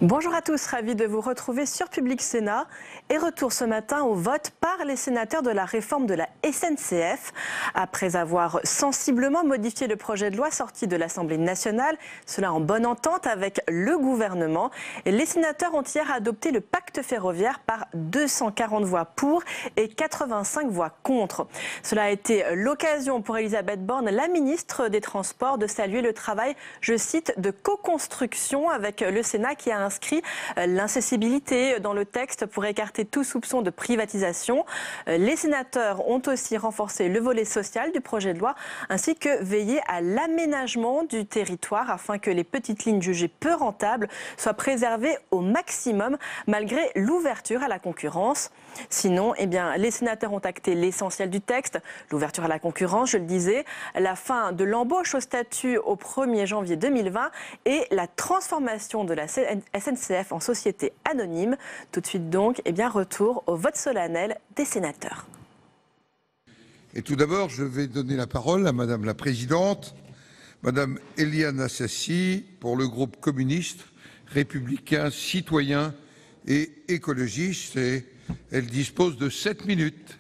Bonjour à tous, ravi de vous retrouver sur Public Sénat et retour ce matin au vote par les sénateurs de la réforme de la SNCF. Après avoir sensiblement modifié le projet de loi sorti de l'Assemblée nationale, cela en bonne entente avec le gouvernement, les sénateurs ont hier adopté le pacte ferroviaire par 240 voix pour et 85 voix contre. Cela a été l'occasion pour Elisabeth Borne, la ministre des Transports, de saluer le travail, je cite, de co-construction avec le Sénat qui a inscrit l'incessibilité dans le texte pour écarter tout soupçon de privatisation. Les sénateurs ont aussi renforcé le volet social du projet de loi ainsi que veillé à l'aménagement du territoire afin que les petites lignes jugées peu rentables soient préservées au maximum malgré l'ouverture à la concurrence. Sinon, les sénateurs ont acté l'essentiel du texte, l'ouverture à la concurrence, je le disais, la fin de l'embauche au statut au 1er janvier 2020 et la transformation de la SNCF en société anonyme. Tout de suite donc, retour au vote solennel des sénateurs. Et tout d'abord, je vais donner la parole à Madame la Présidente, Madame Éliane Assassi, pour le groupe communiste, républicain, citoyen et écologiste. Et elle dispose de 7 minutes.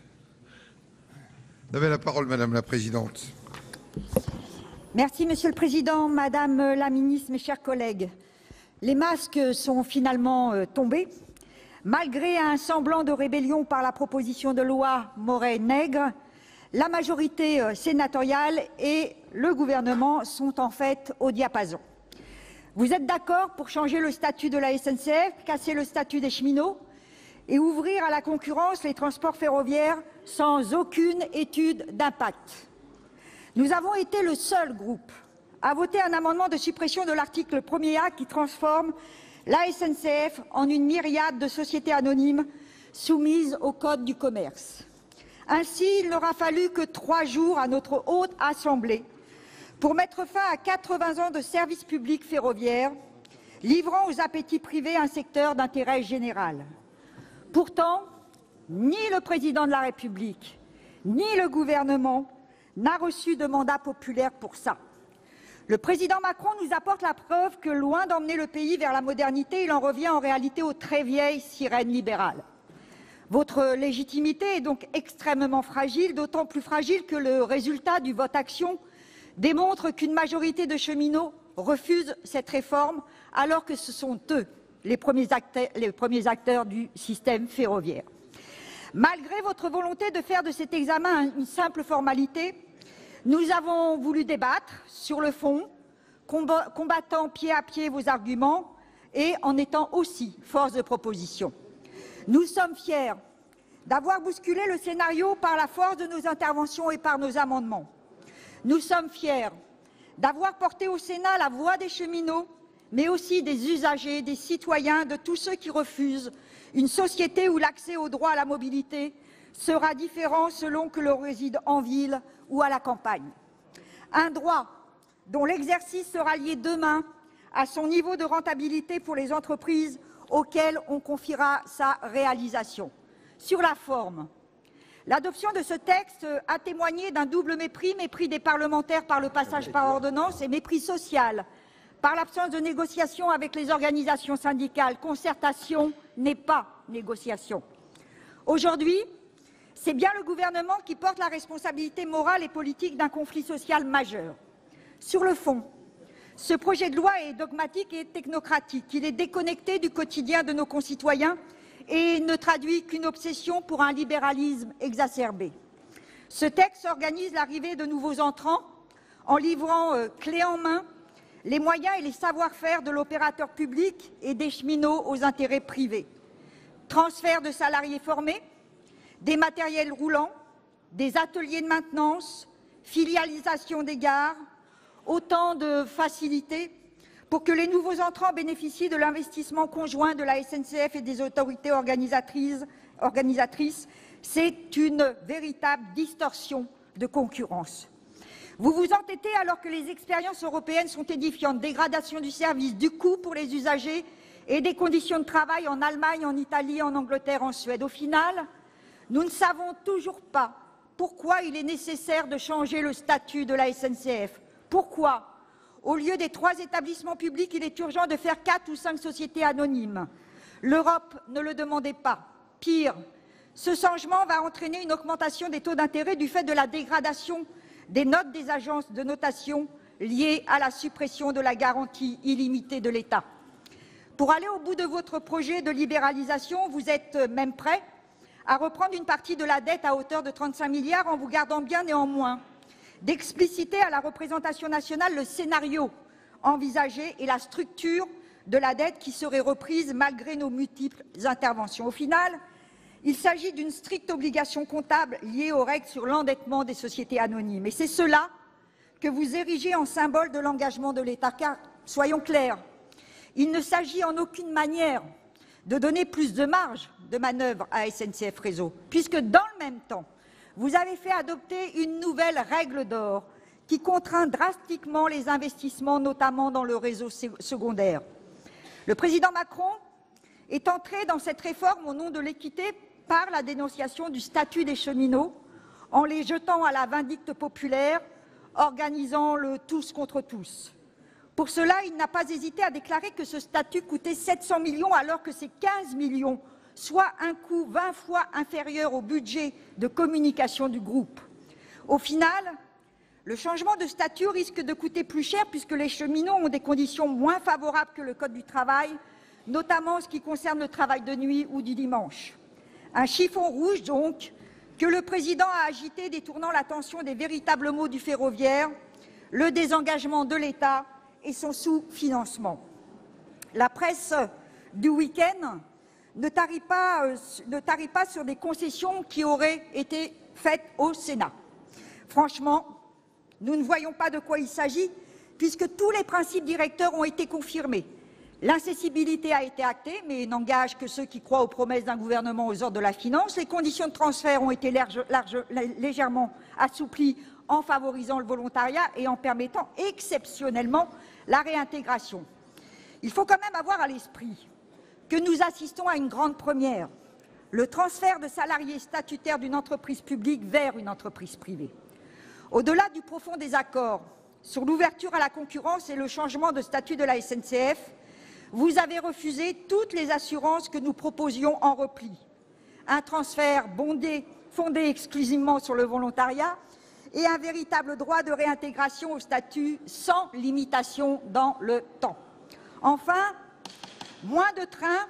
Vous avez la parole, Madame la Présidente. Merci, Monsieur le Président, Madame la Ministre, mes chers collègues. Les masques sont finalement tombés. Malgré un semblant de rébellion par la proposition de loi Moret-Nègre, la majorité sénatoriale et le gouvernement sont en fait au diapason. Vous êtes d'accord pour changer le statut de la SNCF, casser le statut des cheminots et ouvrir à la concurrence les transports ferroviaires sans aucune étude d'impact. Nous avons été le seul groupe à voter un amendement de suppression de l'article 1er qui transforme la SNCF en une myriade de sociétés anonymes soumises au Code du commerce. Ainsi, il n'aura fallu que 3 jours à notre haute assemblée pour mettre fin à 80 ans de service public ferroviaire, livrant aux appétits privés un secteur d'intérêt général. Pourtant, ni le président de la République, ni le gouvernement n'a reçu de mandat populaire pour ça. Le président Macron nous apporte la preuve que, loin d'emmener le pays vers la modernité, il en revient en réalité aux très vieilles sirènes libérales. Votre légitimité est donc extrêmement fragile, d'autant plus fragile que le résultat du vote action démontre qu'une majorité de cheminots refuse cette réforme, alors que ce sont eux les premiers acteurs du système ferroviaire. Malgré votre volonté de faire de cet examen une simple formalité, nous avons voulu débattre sur le fond, combattant pied à pied vos arguments et en étant aussi force de proposition. Nous sommes fiers d'avoir bousculé le scénario par la force de nos interventions et par nos amendements. Nous sommes fiers d'avoir porté au Sénat la voix des cheminots, mais aussi des usagers, des citoyens, de tous ceux qui refusent une société où l'accès au droit à la mobilité sera différent selon que l'on réside en ville ou à la campagne. Un droit dont l'exercice sera lié demain à son niveau de rentabilité pour les entreprises auxquelles on confiera sa réalisation. Sur la forme, l'adoption de ce texte a témoigné d'un double mépris, mépris des parlementaires par le passage par ordonnance et mépris social par l'absence de négociation avec les organisations syndicales. Concertation n'est pas négociation. Aujourd'hui, c'est bien le gouvernement qui porte la responsabilité morale et politique d'un conflit social majeur. Sur le fond, ce projet de loi est dogmatique et technocratique. Il est déconnecté du quotidien de nos concitoyens et ne traduit qu'une obsession pour un libéralisme exacerbé. Ce texte organise l'arrivée de nouveaux entrants en livrant clé en main les moyens et les savoir-faire de l'opérateur public et des cheminots aux intérêts privés. Transfert de salariés formés, des matériels roulants, des ateliers de maintenance, filialisation des gares, autant de facilités pour que les nouveaux entrants bénéficient de l'investissement conjoint de la SNCF et des autorités organisatrices. C'est une véritable distorsion de concurrence. Vous vous entêtez alors que les expériences européennes sont édifiantes. Dégradation du service, du coût pour les usagers et des conditions de travail en Allemagne, en Italie, en Angleterre, en Suède. Au final, nous ne savons toujours pas pourquoi il est nécessaire de changer le statut de la SNCF. Pourquoi, Au lieu des 3 établissements publics, il est urgent de faire 4 ou 5 sociétés anonymes. L'Europe ne le demandait pas. Pire, ce changement va entraîner une augmentation des taux d'intérêt du fait de la dégradation des notes des agences de notation liée à la suppression de la garantie illimitée de l'État. Pour aller au bout de votre projet de libéralisation, vous êtes même prêt à reprendre une partie de la dette à hauteur de 35 milliards en vous gardant bien néanmoins d'expliciter à la représentation nationale le scénario envisagé et la structure de la dette qui serait reprise malgré nos multiples interventions. Au final, il s'agit d'une stricte obligation comptable liée aux règles sur l'endettement des sociétés anonymes. Et c'est cela que vous érigez en symbole de l'engagement de l'État. Car, soyons clairs, il ne s'agit en aucune manière de donner plus de marge de manœuvre à SNCF Réseau, puisque dans le même temps, vous avez fait adopter une nouvelle règle d'or qui contraint drastiquement les investissements, notamment dans le réseau secondaire. Le président Macron est entré dans cette réforme au nom de l'équité par la dénonciation du statut des cheminots, en les jetant à la vindicte populaire, organisant le tous contre tous. Pour cela, il n'a pas hésité à déclarer que ce statut coûtait 700 millions alors que c'est 15 millions, soit un coût 20 fois inférieur au budget de communication du groupe. Au final, le changement de statut risque de coûter plus cher puisque les cheminots ont des conditions moins favorables que le Code du travail, notamment en ce qui concerne le travail de nuit ou du dimanche. Un chiffon rouge, donc, que le président a agité détournant l'attention des véritables maux du ferroviaire, le désengagement de l'État et son sous-financement. La presse du week-end ne tarit pas sur des concessions qui auraient été faites au Sénat. Franchement, nous ne voyons pas de quoi il s'agit, puisque tous les principes directeurs ont été confirmés. L'incessibilité a été actée, mais n'engage que ceux qui croient aux promesses d'un gouvernement aux ordres de la finance. Les conditions de transfert ont été légèrement assouplies en favorisant le volontariat et en permettant exceptionnellement la réintégration. Il faut quand même avoir à l'esprit que nous assistons à une grande première, le transfert de salariés statutaires d'une entreprise publique vers une entreprise privée. Au-delà du profond désaccord sur l'ouverture à la concurrence et le changement de statut de la SNCF, vous avez refusé toutes les assurances que nous proposions en repli. Un transfert fondé exclusivement sur le volontariat et un véritable droit de réintégration au statut sans limitation dans le temps. Enfin, moins de trains,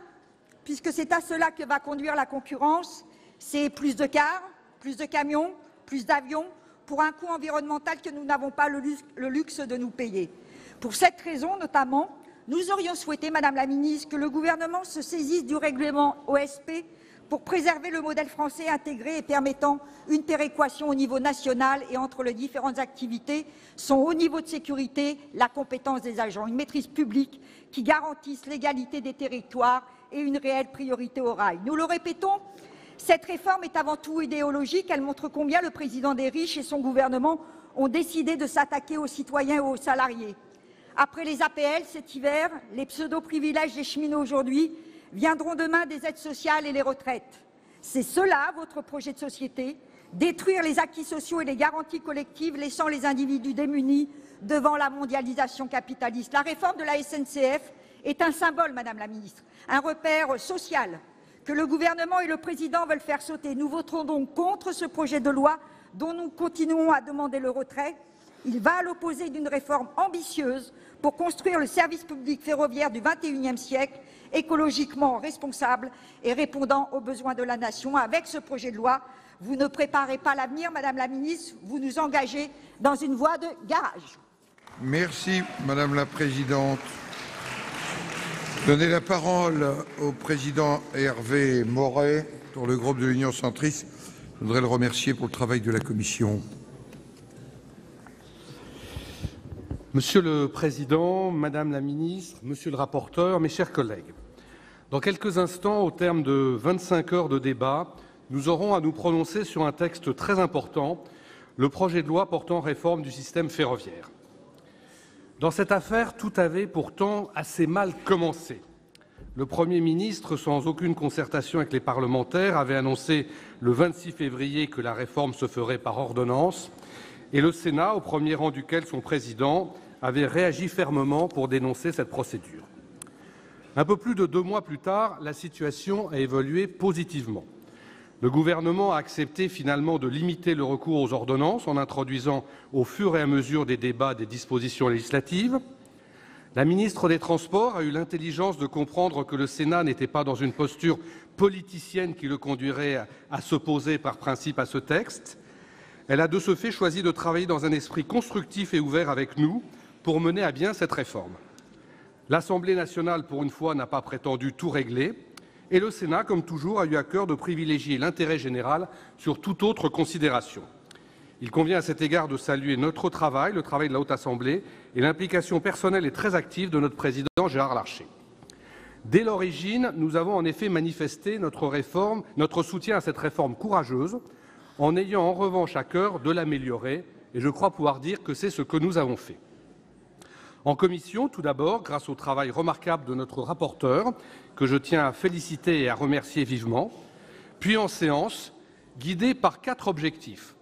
puisque c'est à cela que va conduire la concurrence, c'est plus de cars, plus de camions, plus d'avions, pour un coût environnemental que nous n'avons pas le luxe de nous payer. Pour cette raison, notamment, nous aurions souhaité, Madame la Ministre, que le gouvernement se saisisse du règlement OSP pour préserver le modèle français intégré et permettant une péréquation au niveau national et entre les différentes activités, son haut niveau de sécurité, la compétence des agents, une maîtrise publique qui garantisse l'égalité des territoires et une réelle priorité au rail. Nous le répétons, cette réforme est avant tout idéologique. Elle montre combien le président des riches et son gouvernement ont décidé de s'attaquer aux citoyens et aux salariés. Après les APL cet hiver, les pseudo-privilèges des cheminots aujourd'hui, viendront demain des aides sociales et les retraites. C'est cela, votre projet de société, détruire les acquis sociaux et les garanties collectives, laissant les individus démunis devant la mondialisation capitaliste. La réforme de la SNCF est un symbole, Madame la Ministre, un repère social que le gouvernement et le président veulent faire sauter. Nous voterons donc contre ce projet de loi dont nous continuons à demander le retrait. Il va à l'opposé d'une réforme ambitieuse pour construire le service public ferroviaire du XXIe siècle, écologiquement responsable et répondant aux besoins de la nation. Avec ce projet de loi, vous ne préparez pas l'avenir, Madame la Ministre, vous nous engagez dans une voie de garage. Merci, Madame la Présidente. Donner la parole au président Hervé Maurey pour le groupe de l'Union centriste. Je voudrais le remercier pour le travail de la Commission. Monsieur le Président, Madame la Ministre, Monsieur le rapporteur, mes chers collègues, dans quelques instants, au terme de 25 heures de débat, nous aurons à nous prononcer sur un texte très important, le projet de loi portant réforme du système ferroviaire. Dans cette affaire, tout avait pourtant assez mal commencé. Le Premier ministre, sans aucune concertation avec les parlementaires, avait annoncé le 26 février que la réforme se ferait par ordonnance, et le Sénat, au premier rang duquel son président, avait réagi fermement pour dénoncer cette procédure. Un peu plus de 2 mois plus tard, la situation a évolué positivement. Le gouvernement a accepté finalement de limiter le recours aux ordonnances en introduisant au fur et à mesure des débats des dispositions législatives. La ministre des Transports a eu l'intelligence de comprendre que le Sénat n'était pas dans une posture politicienne qui le conduirait à s'opposer par principe à ce texte. Elle a de ce fait choisi de travailler dans un esprit constructif et ouvert avec nous pour mener à bien cette réforme. L'Assemblée nationale, pour une fois, n'a pas prétendu tout régler, et le Sénat, comme toujours, a eu à cœur de privilégier l'intérêt général sur toute autre considération. Il convient à cet égard de saluer notre travail, le travail de la Haute Assemblée, et l'implication personnelle et très active de notre président Gérard Larcher. Dès l'origine, nous avons en effet manifesté notre soutien à cette réforme courageuse, en ayant en revanche à cœur de l'améliorer, et je crois pouvoir dire que c'est ce que nous avons fait. En commission, tout d'abord, grâce au travail remarquable de notre rapporteur, que je tiens à féliciter et à remercier vivement, puis en séance, guidé par 4 objectifs.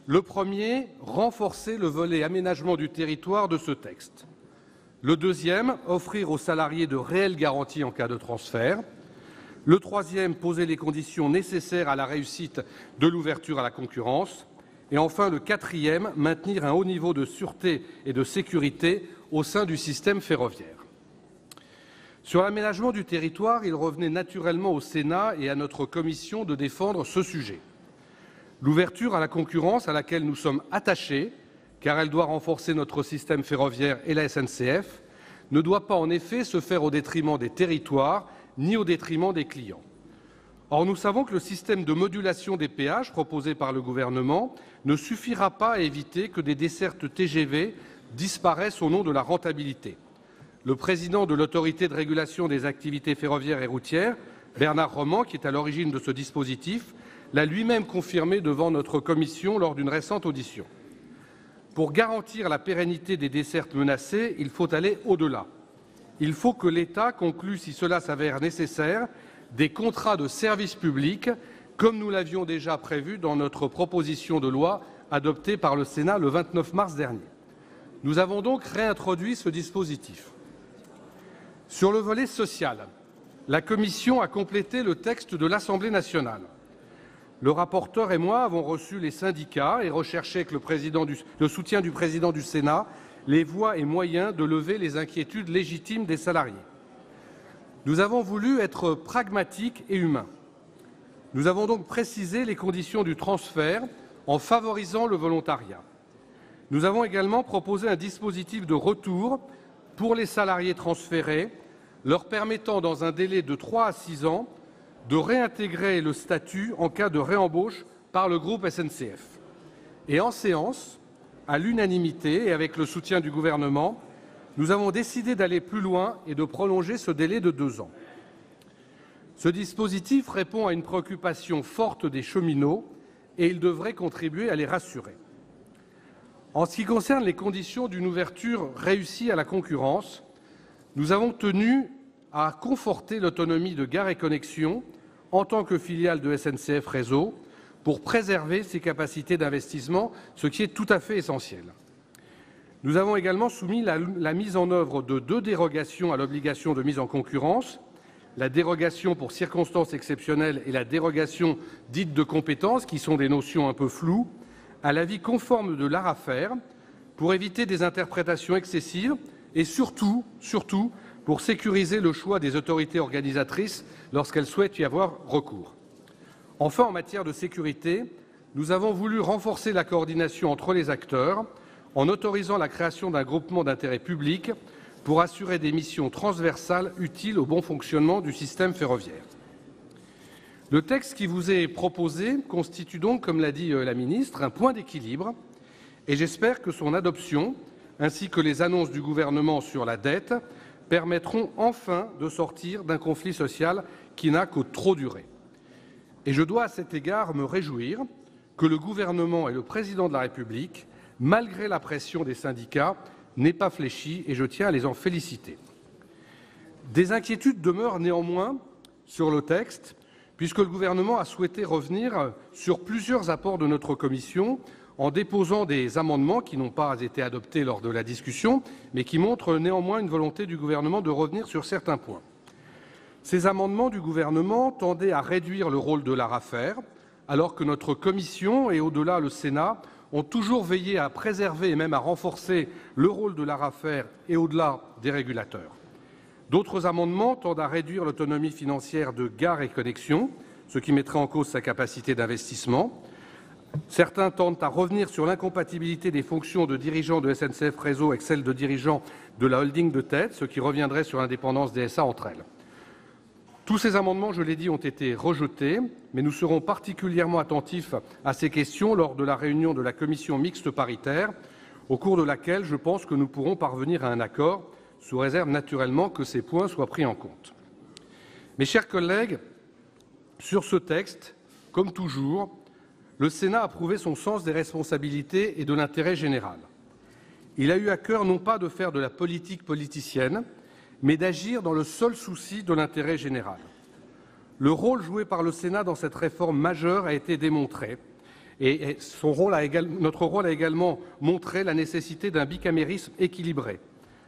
Le premier, renforcer le volet aménagement du territoire de ce texte. Le deuxième, offrir aux salariés de réelles garanties en cas de transfert. Le troisième, poser les conditions nécessaires à la réussite de l'ouverture à la concurrence. Et enfin, le quatrième, maintenir un haut niveau de sûreté et de sécurité au sein du système ferroviaire. Sur l'aménagement du territoire, il revenait naturellement au Sénat et à notre commission de défendre ce sujet. L'ouverture à la concurrence, à laquelle nous sommes attachés, car elle doit renforcer notre système ferroviaire et la SNCF, ne doit pas en effet se faire au détriment des territoires ni au détriment des clients. Or, nous savons que le système de modulation des péages proposé par le gouvernement ne suffira pas à éviter que des dessertes TGV disparaissent au nom de la rentabilité. Le président de l'Autorité de régulation des activités ferroviaires et routières, Bernard Roman, qui est à l'origine de ce dispositif, l'a lui-même confirmé devant notre commission lors d'une récente audition. Pour garantir la pérennité des dessertes menacées, il faut aller au-delà. Il faut que l'État conclue, si cela s'avère nécessaire, des contrats de service public, comme nous l'avions déjà prévu dans notre proposition de loi adoptée par le Sénat le 29 mars dernier. Nous avons donc réintroduit ce dispositif. Sur le volet social, la Commission a complété le texte de l'Assemblée nationale. Le rapporteur et moi avons reçu les syndicats et recherché avec le soutien du président du Sénat les voies et moyens de lever les inquiétudes légitimes des salariés. Nous avons voulu être pragmatiques et humains. Nous avons donc précisé les conditions du transfert en favorisant le volontariat. Nous avons également proposé un dispositif de retour pour les salariés transférés, leur permettant, dans un délai de 3 à 6 ans, de réintégrer le statut en cas de réembauche par le groupe SNCF. Et en séance, à l'unanimité et avec le soutien du gouvernement, nous avons décidé d'aller plus loin et de prolonger ce délai de 2 ans. Ce dispositif répond à une préoccupation forte des cheminots et il devrait contribuer à les rassurer. En ce qui concerne les conditions d'une ouverture réussie à la concurrence, nous avons tenu à conforter l'autonomie de Gares & Connexions en tant que filiale de SNCF Réseau pour préserver ses capacités d'investissement, ce qui est tout à fait essentiel. Nous avons également soumis la mise en œuvre de 2 dérogations à l'obligation de mise en concurrence, la dérogation pour circonstances exceptionnelles et la dérogation dite de compétence, qui sont des notions un peu floues, à l'avis conforme de l'ARAFER, pour éviter des interprétations excessives et surtout pour sécuriser le choix des autorités organisatrices lorsqu'elles souhaitent y avoir recours. Enfin, en matière de sécurité, nous avons voulu renforcer la coordination entre les acteurs en autorisant la création d'un groupement d'intérêt public pour assurer des missions transversales utiles au bon fonctionnement du système ferroviaire. Le texte qui vous est proposé constitue donc, comme l'a dit la ministre, un point d'équilibre et j'espère que son adoption, ainsi que les annonces du gouvernement sur la dette, permettront enfin de sortir d'un conflit social qui n'a que trop duré. Et je dois à cet égard me réjouir que le gouvernement et le président de la République, malgré la pression des syndicats, n'aient pas fléchi et je tiens à les en féliciter. Des inquiétudes demeurent néanmoins sur le texte, puisque le gouvernement a souhaité revenir sur plusieurs apports de notre commission en déposant des amendements qui n'ont pas été adoptés lors de la discussion, mais qui montrent néanmoins une volonté du gouvernement de revenir sur certains points. Ces amendements du gouvernement tendaient à réduire le rôle de l'ARAFER, alors que notre commission et au-delà le Sénat ont toujours veillé à préserver et même à renforcer le rôle de l'ARAFER et au-delà des régulateurs. D'autres amendements tendent à réduire l'autonomie financière de Gares & Connexions, ce qui mettrait en cause sa capacité d'investissement. Certains tendent à revenir sur l'incompatibilité des fonctions de dirigeants de SNCF Réseau avec celles de dirigeants de la holding de tête, ce qui reviendrait sur l'indépendance des SA entre elles. Tous ces amendements, je l'ai dit, ont été rejetés, mais nous serons particulièrement attentifs à ces questions lors de la réunion de la commission mixte paritaire, au cours de laquelle je pense que nous pourrons parvenir à un accord, sous réserve naturellement que ces points soient pris en compte. Mes chers collègues, sur ce texte, comme toujours, le Sénat a prouvé son sens des responsabilités et de l'intérêt général. Il a eu à cœur non pas de faire de la politique politicienne, mais d'agir dans le seul souci de l'intérêt général. Le rôle joué par le Sénat dans cette réforme majeure a été démontré, et notre rôle a également montré la nécessité d'un bicamérisme équilibré.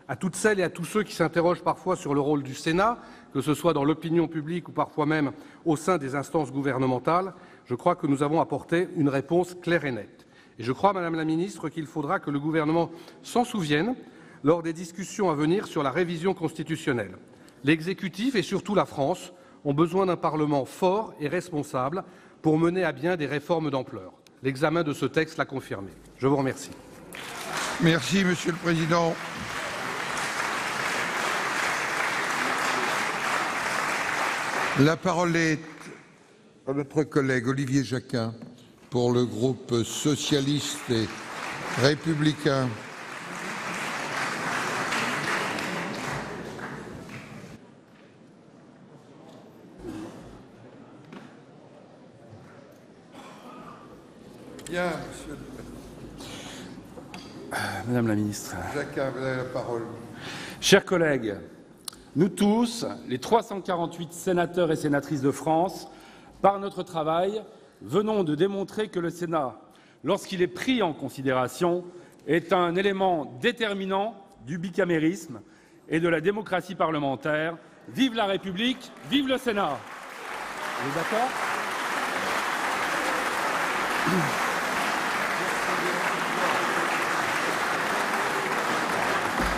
À toutes celles et à tous ceux qui s'interrogent parfois sur le rôle du Sénat, que ce soit dans l'opinion publique ou parfois même au sein des instances gouvernementales, je crois que nous avons apporté une réponse claire et nette. Et je crois, Madame la Ministre, qu'il faudra que le gouvernement s'en souvienne lors des discussions à venir sur la révision constitutionnelle. L'exécutif et surtout la France ont besoin d'un Parlement fort et responsable pour mener à bien des réformes d'ampleur. L'examen de ce texte l'a confirmé. Je vous remercie. Merci, Monsieur le Président. La parole est à notre collègue Olivier Jacquin pour le groupe socialiste et républicain. Bien, monsieur. Madame la ministre. Jacquin, vous avez la parole. Chers collègues, nous tous, les 348 sénateurs et sénatrices de France, par notre travail, venons de démontrer que le Sénat, lorsqu'il est pris en considération, est un élément déterminant du bicamérisme et de la démocratie parlementaire. Vive la République, vive le Sénat. Vous êtes d'accord ?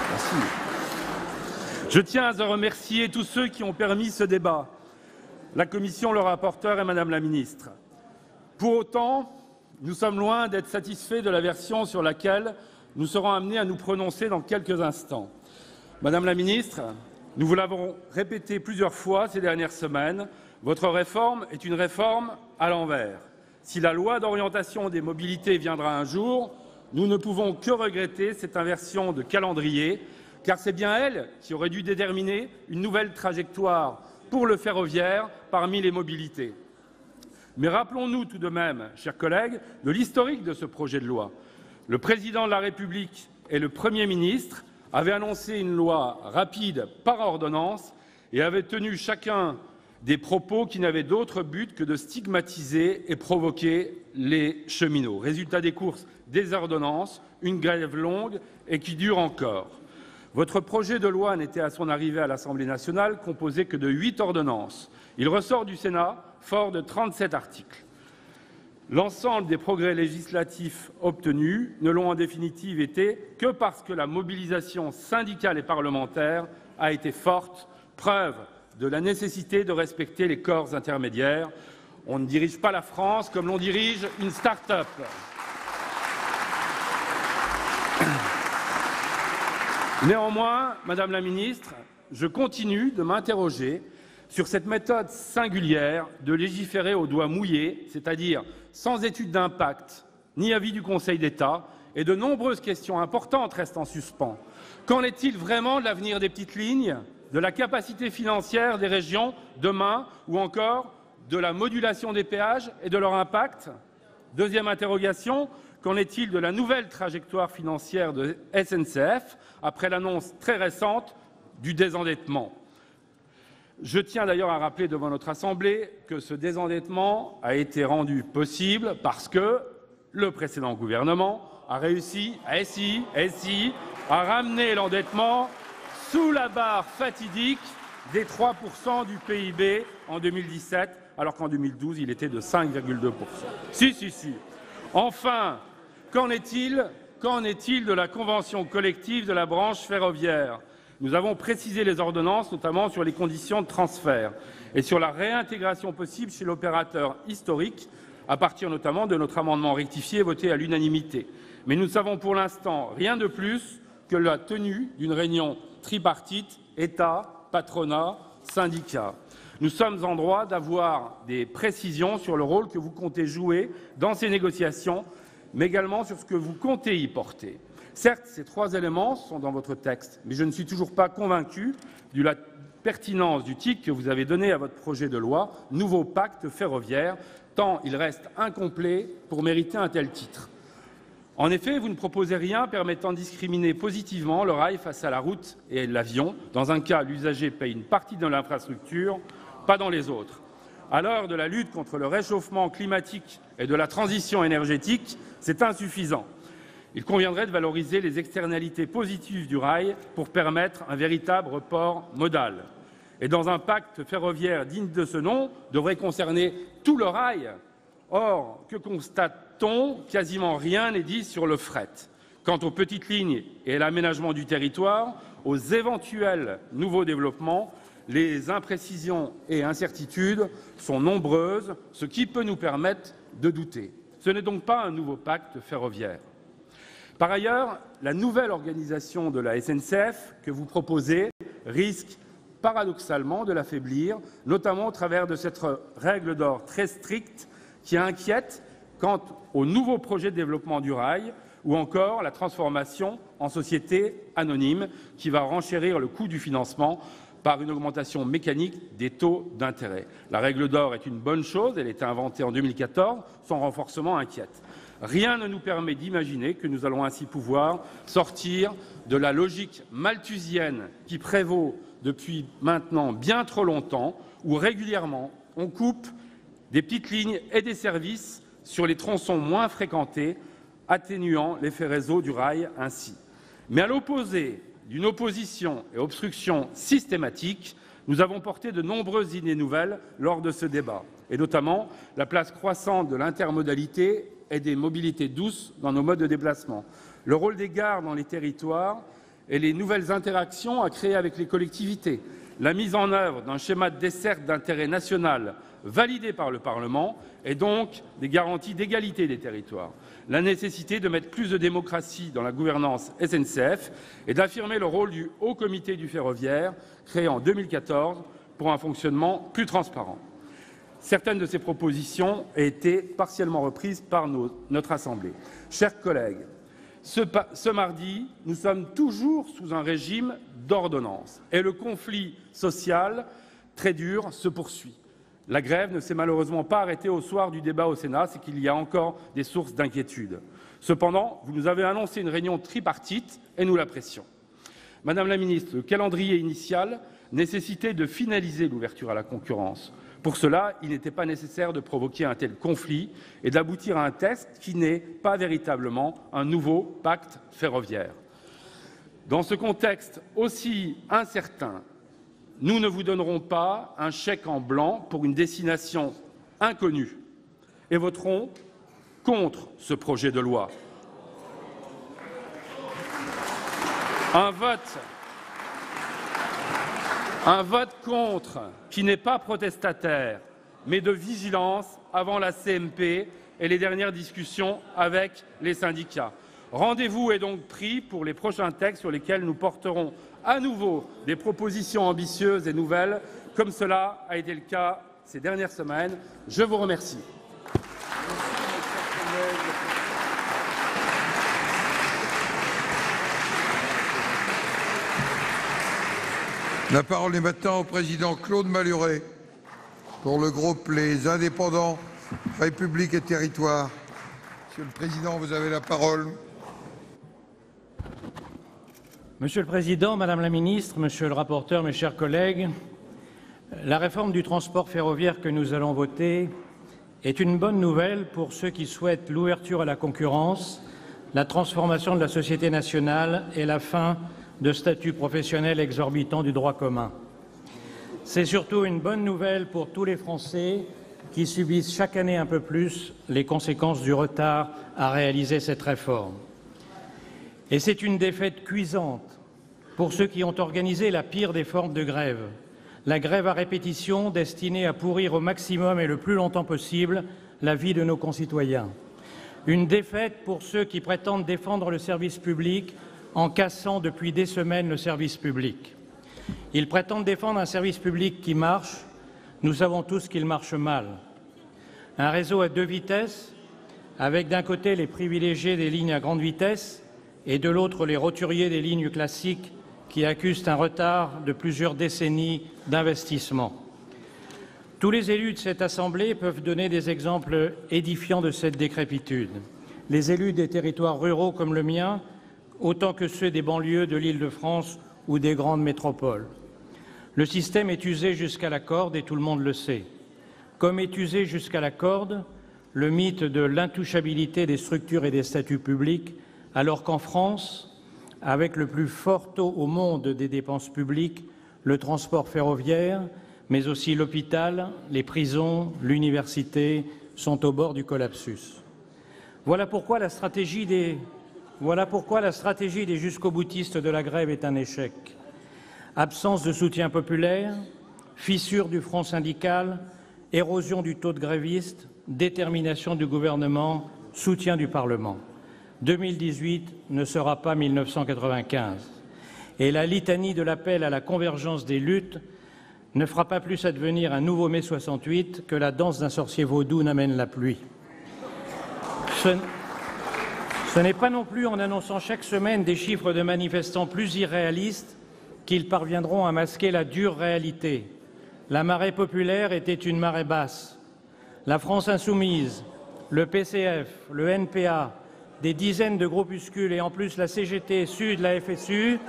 Merci. Je tiens à remercier tous ceux qui ont permis ce débat, la Commission, le rapporteur et Madame la Ministre. Pour autant, nous sommes loin d'être satisfaits de la version sur laquelle nous serons amenés à nous prononcer dans quelques instants. Madame la Ministre, nous vous l'avons répété plusieurs fois ces dernières semaines, votre réforme est une réforme à l'envers. Si la loi d'orientation des mobilités viendra un jour, nous ne pouvons que regretter cette inversion de calendrier, car c'est bien elle qui aurait dû déterminer une nouvelle trajectoire pour le ferroviaire parmi les mobilités. Mais rappelons-nous tout de même, chers collègues, de l'historique de ce projet de loi. Le Président de la République et le Premier ministre avaient annoncé une loi rapide par ordonnance et avaient tenu chacun des propos qui n'avaient d'autre but que de stigmatiser et provoquer les cheminots. Résultat des courses, des ordonnances, une grève longue et qui dure encore. Votre projet de loi n'était à son arrivée à l'Assemblée nationale composé que de 8 ordonnances. Il ressort du Sénat fort de 37 articles. L'ensemble des progrès législatifs obtenus ne l'ont en définitive été que parce que la mobilisation syndicale et parlementaire a été forte, preuve de la nécessité de respecter les corps intermédiaires. On ne dirige pas la France comme l'on dirige une start-up. Néanmoins, Madame la Ministre, je continue de m'interroger sur cette méthode singulière de légiférer au doigt mouillé, c'est-à-dire sans étude d'impact ni avis du Conseil d'État, et de nombreuses questions importantes restent en suspens. Qu'en est-il vraiment de l'avenir des petites lignes, de la capacité financière des régions demain, ou encore de la modulation des péages et de leur impact? Deuxième interrogation, qu'en est-il de la nouvelle trajectoire financière de SNCF après l'annonce très récente du désendettement? Je tiens d'ailleurs à rappeler devant notre Assemblée que ce désendettement a été rendu possible parce que le précédent gouvernement a réussi, à ramener l'endettement sous la barre fatidique des 3% du PIB en 2017, alors qu'en 2012, il était de 5,2%. Si. Enfin, qu'en est-il de la convention collective de la branche ferroviaire? Nous avons précisé les ordonnances, notamment sur les conditions de transfert et sur la réintégration possible chez l'opérateur historique, à partir notamment de notre amendement rectifié voté à l'unanimité. Mais nous ne savons pour l'instant rien de plus que la tenue d'une réunion tripartite État, patronat, syndicats. Nous sommes en droit d'avoir des précisions sur le rôle que vous comptez jouer dans ces négociations, mais également sur ce que vous comptez y porter. Certes, ces 3 éléments sont dans votre texte, mais je ne suis toujours pas convaincu de la pertinence du titre que vous avez donné à votre projet de loi « Nouveau pacte ferroviaire », tant il reste incomplet pour mériter un tel titre. En effet, vous ne proposez rien permettant de discriminer positivement le rail face à la route et l'avion. Dans un cas, l'usager paye une partie de l'infrastructure, pas dans les autres. À l'heure de la lutte contre le réchauffement climatique et de la transition énergétique, c'est insuffisant. Il conviendrait de valoriser les externalités positives du rail pour permettre un véritable report modal. Et dans un pacte ferroviaire digne de ce nom, devrait concerner tout le rail. Or, que constate-t-on? Quasiment rien n'est dit sur le fret. Quant aux petites lignes et à l'aménagement du territoire, aux éventuels nouveaux développements, les imprécisions et incertitudes sont nombreuses, ce qui peut nous permettre de douter. Ce n'est donc pas un nouveau pacte ferroviaire. Par ailleurs, la nouvelle organisation de la SNCF que vous proposez risque paradoxalement de l'affaiblir, notamment au travers de cette règle d'or très stricte qui inquiète quant aux nouveaux projets de développement du rail ou encore la transformation en société anonyme qui va renchérir le coût du financement par une augmentation mécanique des taux d'intérêt. La règle d'or est une bonne chose, elle a été inventée en 2014, son renforcement inquiète. Rien ne nous permet d'imaginer que nous allons ainsi pouvoir sortir de la logique malthusienne qui prévaut depuis maintenant bien trop longtemps, où régulièrement on coupe des petites lignes et des services sur les tronçons moins fréquentés, atténuant l'effet réseau du rail ainsi. Mais à l'opposé d'une opposition et obstruction systématique, nous avons porté de nombreuses idées nouvelles lors de ce débat, et notamment la place croissante de l'intermodalité et des mobilités douces dans nos modes de déplacement, le rôle des gares dans les territoires et les nouvelles interactions à créer avec les collectivités, la mise en œuvre d'un schéma de desserte d'intérêt national validé par le Parlement et donc des garanties d'égalité des territoires, la nécessité de mettre plus de démocratie dans la gouvernance SNCF et d'affirmer le rôle du Haut Comité du ferroviaire, créé en 2014 pour un fonctionnement plus transparent. Certaines de ces propositions ont été partiellement reprises par notre Assemblée. Chers collègues, ce mardi, nous sommes toujours sous un régime d'ordonnance et le conflit social très dur se poursuit. La grève ne s'est malheureusement pas arrêtée au soir du débat au Sénat, c'est qu'il y a encore des sources d'inquiétude. Cependant, vous nous avez annoncé une réunion tripartite et nous l'apprécions. Madame la ministre, le calendrier initial nécessitait de finaliser l'ouverture à la concurrence. Pour cela, il n'était pas nécessaire de provoquer un tel conflit et d'aboutir à un texte qui n'est pas véritablement un nouveau pacte ferroviaire. Dans ce contexte aussi incertain, nous ne vous donnerons pas un chèque en blanc pour une destination inconnue et voterons contre ce projet de loi. Un vote contre qui n'est pas protestataire, mais de vigilance avant la CMP et les dernières discussions avec les syndicats. Rendez-vous est donc pris pour les prochains textes sur lesquels nous porterons à nouveau des propositions ambitieuses et nouvelles, comme cela a été le cas ces dernières semaines. Je vous remercie. La parole est maintenant au président Claude Malhuret pour le groupe Les Indépendants, République et Territoires. Monsieur le Président, vous avez la parole. Monsieur le Président, Madame la Ministre, Monsieur le rapporteur, mes chers collègues, la réforme du transport ferroviaire que nous allons voter est une bonne nouvelle pour ceux qui souhaitent l'ouverture à la concurrence, la transformation de la société nationale et la fin de statuts professionnels exorbitants du droit commun. C'est surtout une bonne nouvelle pour tous les Français qui subissent chaque année un peu plus les conséquences du retard à réaliser cette réforme. Et c'est une défaite cuisante pour ceux qui ont organisé la pire des formes de grève, la grève à répétition destinée à pourrir au maximum et le plus longtemps possible la vie de nos concitoyens. Une défaite pour ceux qui prétendent défendre le service public en cassant depuis des semaines le service public. Ils prétendent défendre un service public qui marche. Nous savons tous qu'il marche mal. Un réseau à 2 vitesses, avec d'un côté les privilégiés des lignes à grande vitesse et de l'autre les roturiers des lignes classiques qui accusent un retard de plusieurs décennies d'investissement. Tous les élus de cette Assemblée peuvent donner des exemples édifiants de cette décrépitude. Les élus des territoires ruraux comme le mien, autant que ceux des banlieues de l'Île-de-France ou des grandes métropoles. Le système est usé jusqu'à la corde et tout le monde le sait. Comme est usé jusqu'à la corde le mythe de l'intouchabilité des structures et des statuts publics, alors qu'en France, avec le plus fort taux au monde des dépenses publiques, le transport ferroviaire, mais aussi l'hôpital, les prisons, l'université sont au bord du collapsus. Voilà pourquoi la stratégie des jusqu'au-boutistes de la grève est un échec. Absence de soutien populaire, fissure du front syndical, érosion du taux de grévistes, détermination du gouvernement, soutien du Parlement. 2018 ne sera pas 1995. Et la litanie de l'appel à la convergence des luttes ne fera pas plus advenir un nouveau mai 68 que la danse d'un sorcier vaudou n'amène la pluie. Ce n'est pas non plus en annonçant chaque semaine des chiffres de manifestants plus irréalistes qu'ils parviendront à masquer la dure réalité. La marée populaire était une marée basse. La France insoumise, le PCF, le NPA, des dizaines de groupuscules et en plus la CGT, Sud, la FSU.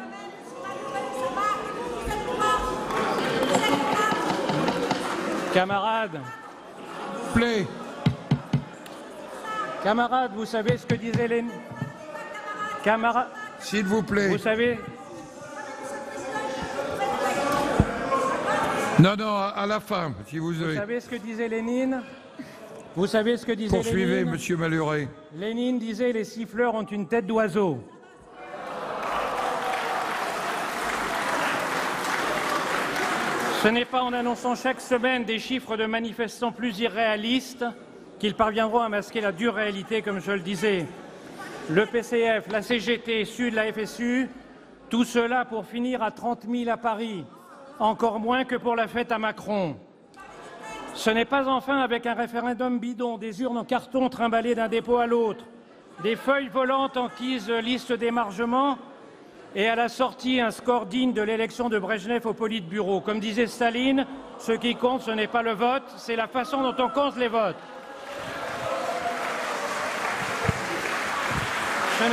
Camarades, camarades, vous savez ce que disaient les... Camarades, s'il vous plaît. Vous savez... Non, à la fin, si vous avez... Vous savez ce que disait Lénine? Vous savez ce que disait Lénine? Poursuivez, monsieur Malhuret. Lénine disait « Les siffleurs ont une tête d'oiseau ». Ce n'est pas en annonçant chaque semaine des chiffres de manifestants plus irréalistes qu'ils parviendront à masquer la dure réalité, comme je le disais. Le PCF, la CGT, Sud, la FSU, tout cela pour finir à 30 000 à Paris, encore moins que pour la fête à Macron. Ce n'est pas enfin avec un référendum bidon, des urnes en carton trimballées d'un dépôt à l'autre, des feuilles volantes en guise liste d'émargement et à la sortie un score digne de l'élection de Brejnev au Politburo. Comme disait Staline, ce qui compte, ce n'est pas le vote, c'est la façon dont on compte les votes. Ce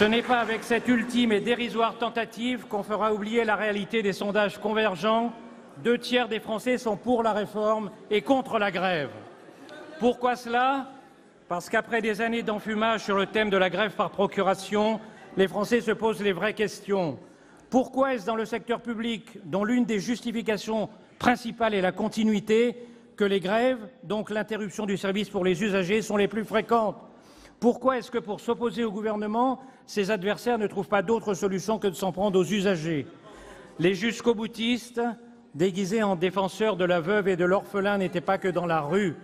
n'est pas avec cette ultime et dérisoire tentative qu'on fera oublier la réalité des sondages convergents. 2 tiers des Français sont pour la réforme et contre la grève. Pourquoi cela? Parce qu'après des années d'enfumage sur le thème de la grève par procuration, les Français se posent les vraies questions. Pourquoi est-ce dans le secteur public, dont l'une des justifications principales est la continuité, que les grèves, donc l'interruption du service pour les usagers, sont les plus fréquentes? Pourquoi est-ce que pour s'opposer au gouvernement, ses adversaires ne trouvent pas d'autre solution que de s'en prendre aux usagers? Les jusqu'au-boutistes, déguisés en défenseurs de la veuve et de l'orphelin, n'étaient pas que dans la rue,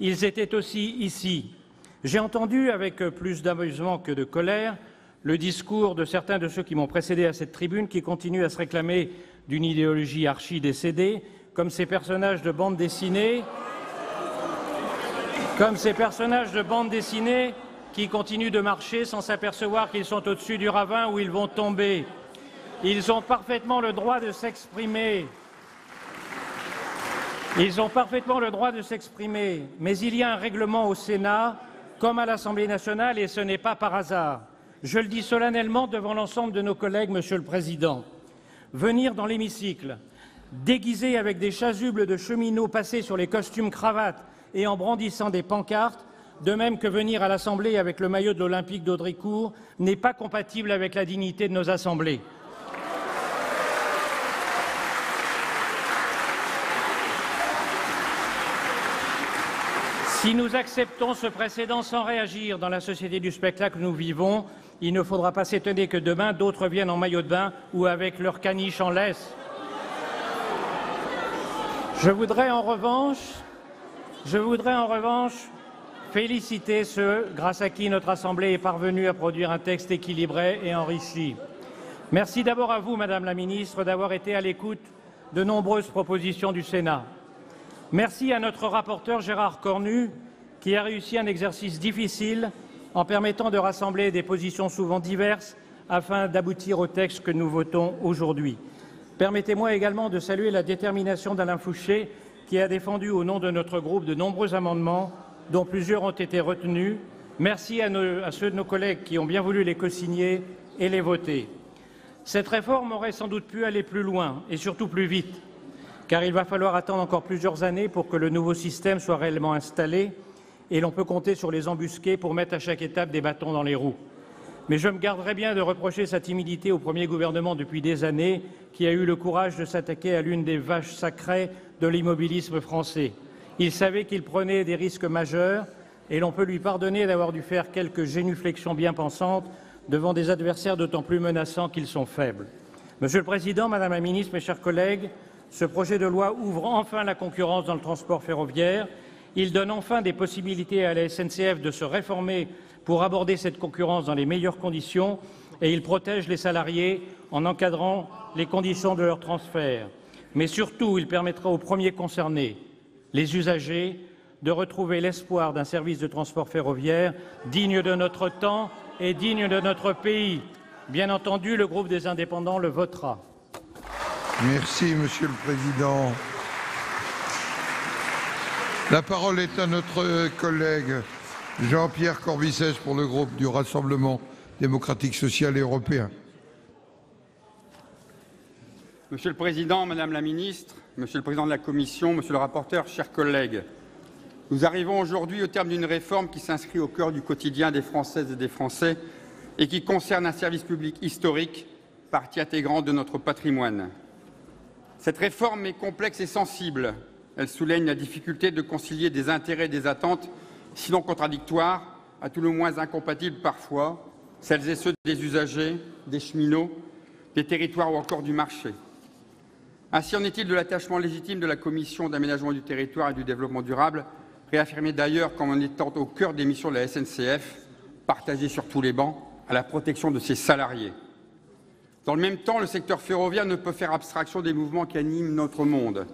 ils étaient aussi ici. J'ai entendu, avec plus d'amusement que de colère, le discours de certains de ceux qui m'ont précédé à cette tribune, qui continuent à se réclamer d'une idéologie archi-décédée, comme ces personnages de bande dessinée, qui continuent de marcher sans s'apercevoir qu'ils sont au-dessus du ravin où ils vont tomber. Ils ont parfaitement le droit de s'exprimer. Mais il y a un règlement au Sénat, comme à l'Assemblée nationale, et ce n'est pas par hasard. Je le dis solennellement devant l'ensemble de nos collègues, Monsieur le Président. Venir dans l'hémicycle déguisés avec des chasubles de cheminots passés sur les costumes cravates et en brandissant des pancartes, de même que venir à l'Assemblée avec le maillot de l'Olympique d'Audricourt, n'est pas compatible avec la dignité de nos assemblées. Si nous acceptons ce précédent sans réagir dans la société du spectacle que nous vivons, il ne faudra pas s'étonner que demain, d'autres viennent en maillot de bain ou avec leur caniche en laisse. Je voudrais en revanche féliciter ceux grâce à qui notre Assemblée est parvenue à produire un texte équilibré et enrichi. Merci d'abord à vous, Madame la Ministre, d'avoir été à l'écoute de nombreuses propositions du Sénat. Merci à notre rapporteur Gérard Cornu, qui a réussi un exercice difficile en permettant de rassembler des positions souvent diverses afin d'aboutir au texte que nous votons aujourd'hui. Permettez-moi également de saluer la détermination d'Alain Fouché, qui a défendu au nom de notre groupe de nombreux amendements, dont plusieurs ont été retenus. Merci à ceux de nos collègues qui ont bien voulu les co-signer et les voter. Cette réforme aurait sans doute pu aller plus loin et surtout plus vite, car il va falloir attendre encore plusieurs années pour que le nouveau système soit réellement installé, et l'on peut compter sur les embusqués pour mettre à chaque étape des bâtons dans les roues. Mais je me garderai bien de reprocher sa timidité au premier gouvernement depuis des années, qui a eu le courage de s'attaquer à l'une des vaches sacrées de l'immobilisme français. Il savait qu'il prenait des risques majeurs, et l'on peut lui pardonner d'avoir dû faire quelques génuflexions bien pensantes devant des adversaires d'autant plus menaçants qu'ils sont faibles. Monsieur le Président, Madame la Ministre, mes chers collègues, ce projet de loi ouvre enfin la concurrence dans le transport ferroviaire. Il donne enfin des possibilités à la SNCF de se réformer pour aborder cette concurrence dans les meilleures conditions, et il protège les salariés en encadrant les conditions de leur transfert. Mais surtout, il permettra aux premiers concernés, les usagers, de retrouver l'espoir d'un service de transport ferroviaire digne de notre temps et digne de notre pays. Bien entendu, le groupe des Indépendants le votera. Merci, Monsieur le Président. La parole est à notre collègue Jean-Pierre Corbisez pour le groupe du Rassemblement démocratique social et européen. Monsieur le Président, Madame la Ministre, Monsieur le Président de la Commission, Monsieur le rapporteur, chers collègues, nous arrivons aujourd'hui au terme d'une réforme qui s'inscrit au cœur du quotidien des Françaises et des Français et qui concerne un service public historique, partie intégrante de notre patrimoine. Cette réforme est complexe et sensible. Elle souligne la difficulté de concilier des intérêts et des attentes, sinon contradictoires, à tout le moins incompatibles parfois, celles et ceux des usagers, des cheminots, des territoires ou encore du marché. Ainsi en est-il de l'attachement légitime de la Commission d'aménagement du territoire et du développement durable, réaffirmé d'ailleurs comme en étant au cœur des missions de la SNCF, partagée sur tous les bancs, à la protection de ses salariés. Dans le même temps, le secteur ferroviaire ne peut faire abstraction des mouvements qui animent notre monde,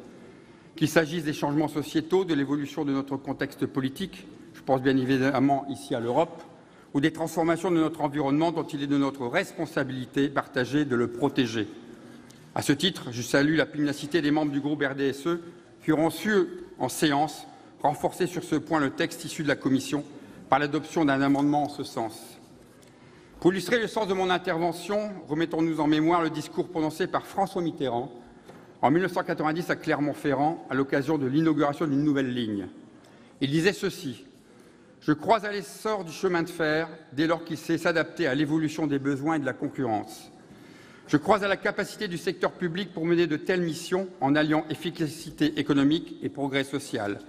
qu'il s'agisse des changements sociétaux, de l'évolution de notre contexte politique, je pense bien évidemment ici à l'Europe, ou des transformations de notre environnement dont il est de notre responsabilité partagée de le protéger. À ce titre, je salue la pugnacité des membres du groupe RDSE qui auront su, en séance, renforcer sur ce point le texte issu de la Commission par l'adoption d'un amendement en ce sens. Pour illustrer le sens de mon intervention, remettons-nous en mémoire le discours prononcé par François Mitterrand en 1990 à Clermont-Ferrand à l'occasion de l'inauguration d'une nouvelle ligne. Il disait ceci: « Je crois à l'essor du chemin de fer dès lors qu'il sait s'adapter à l'évolution des besoins et de la concurrence. Je crois à la capacité du secteur public pour mener de telles missions en alliant efficacité économique et progrès social.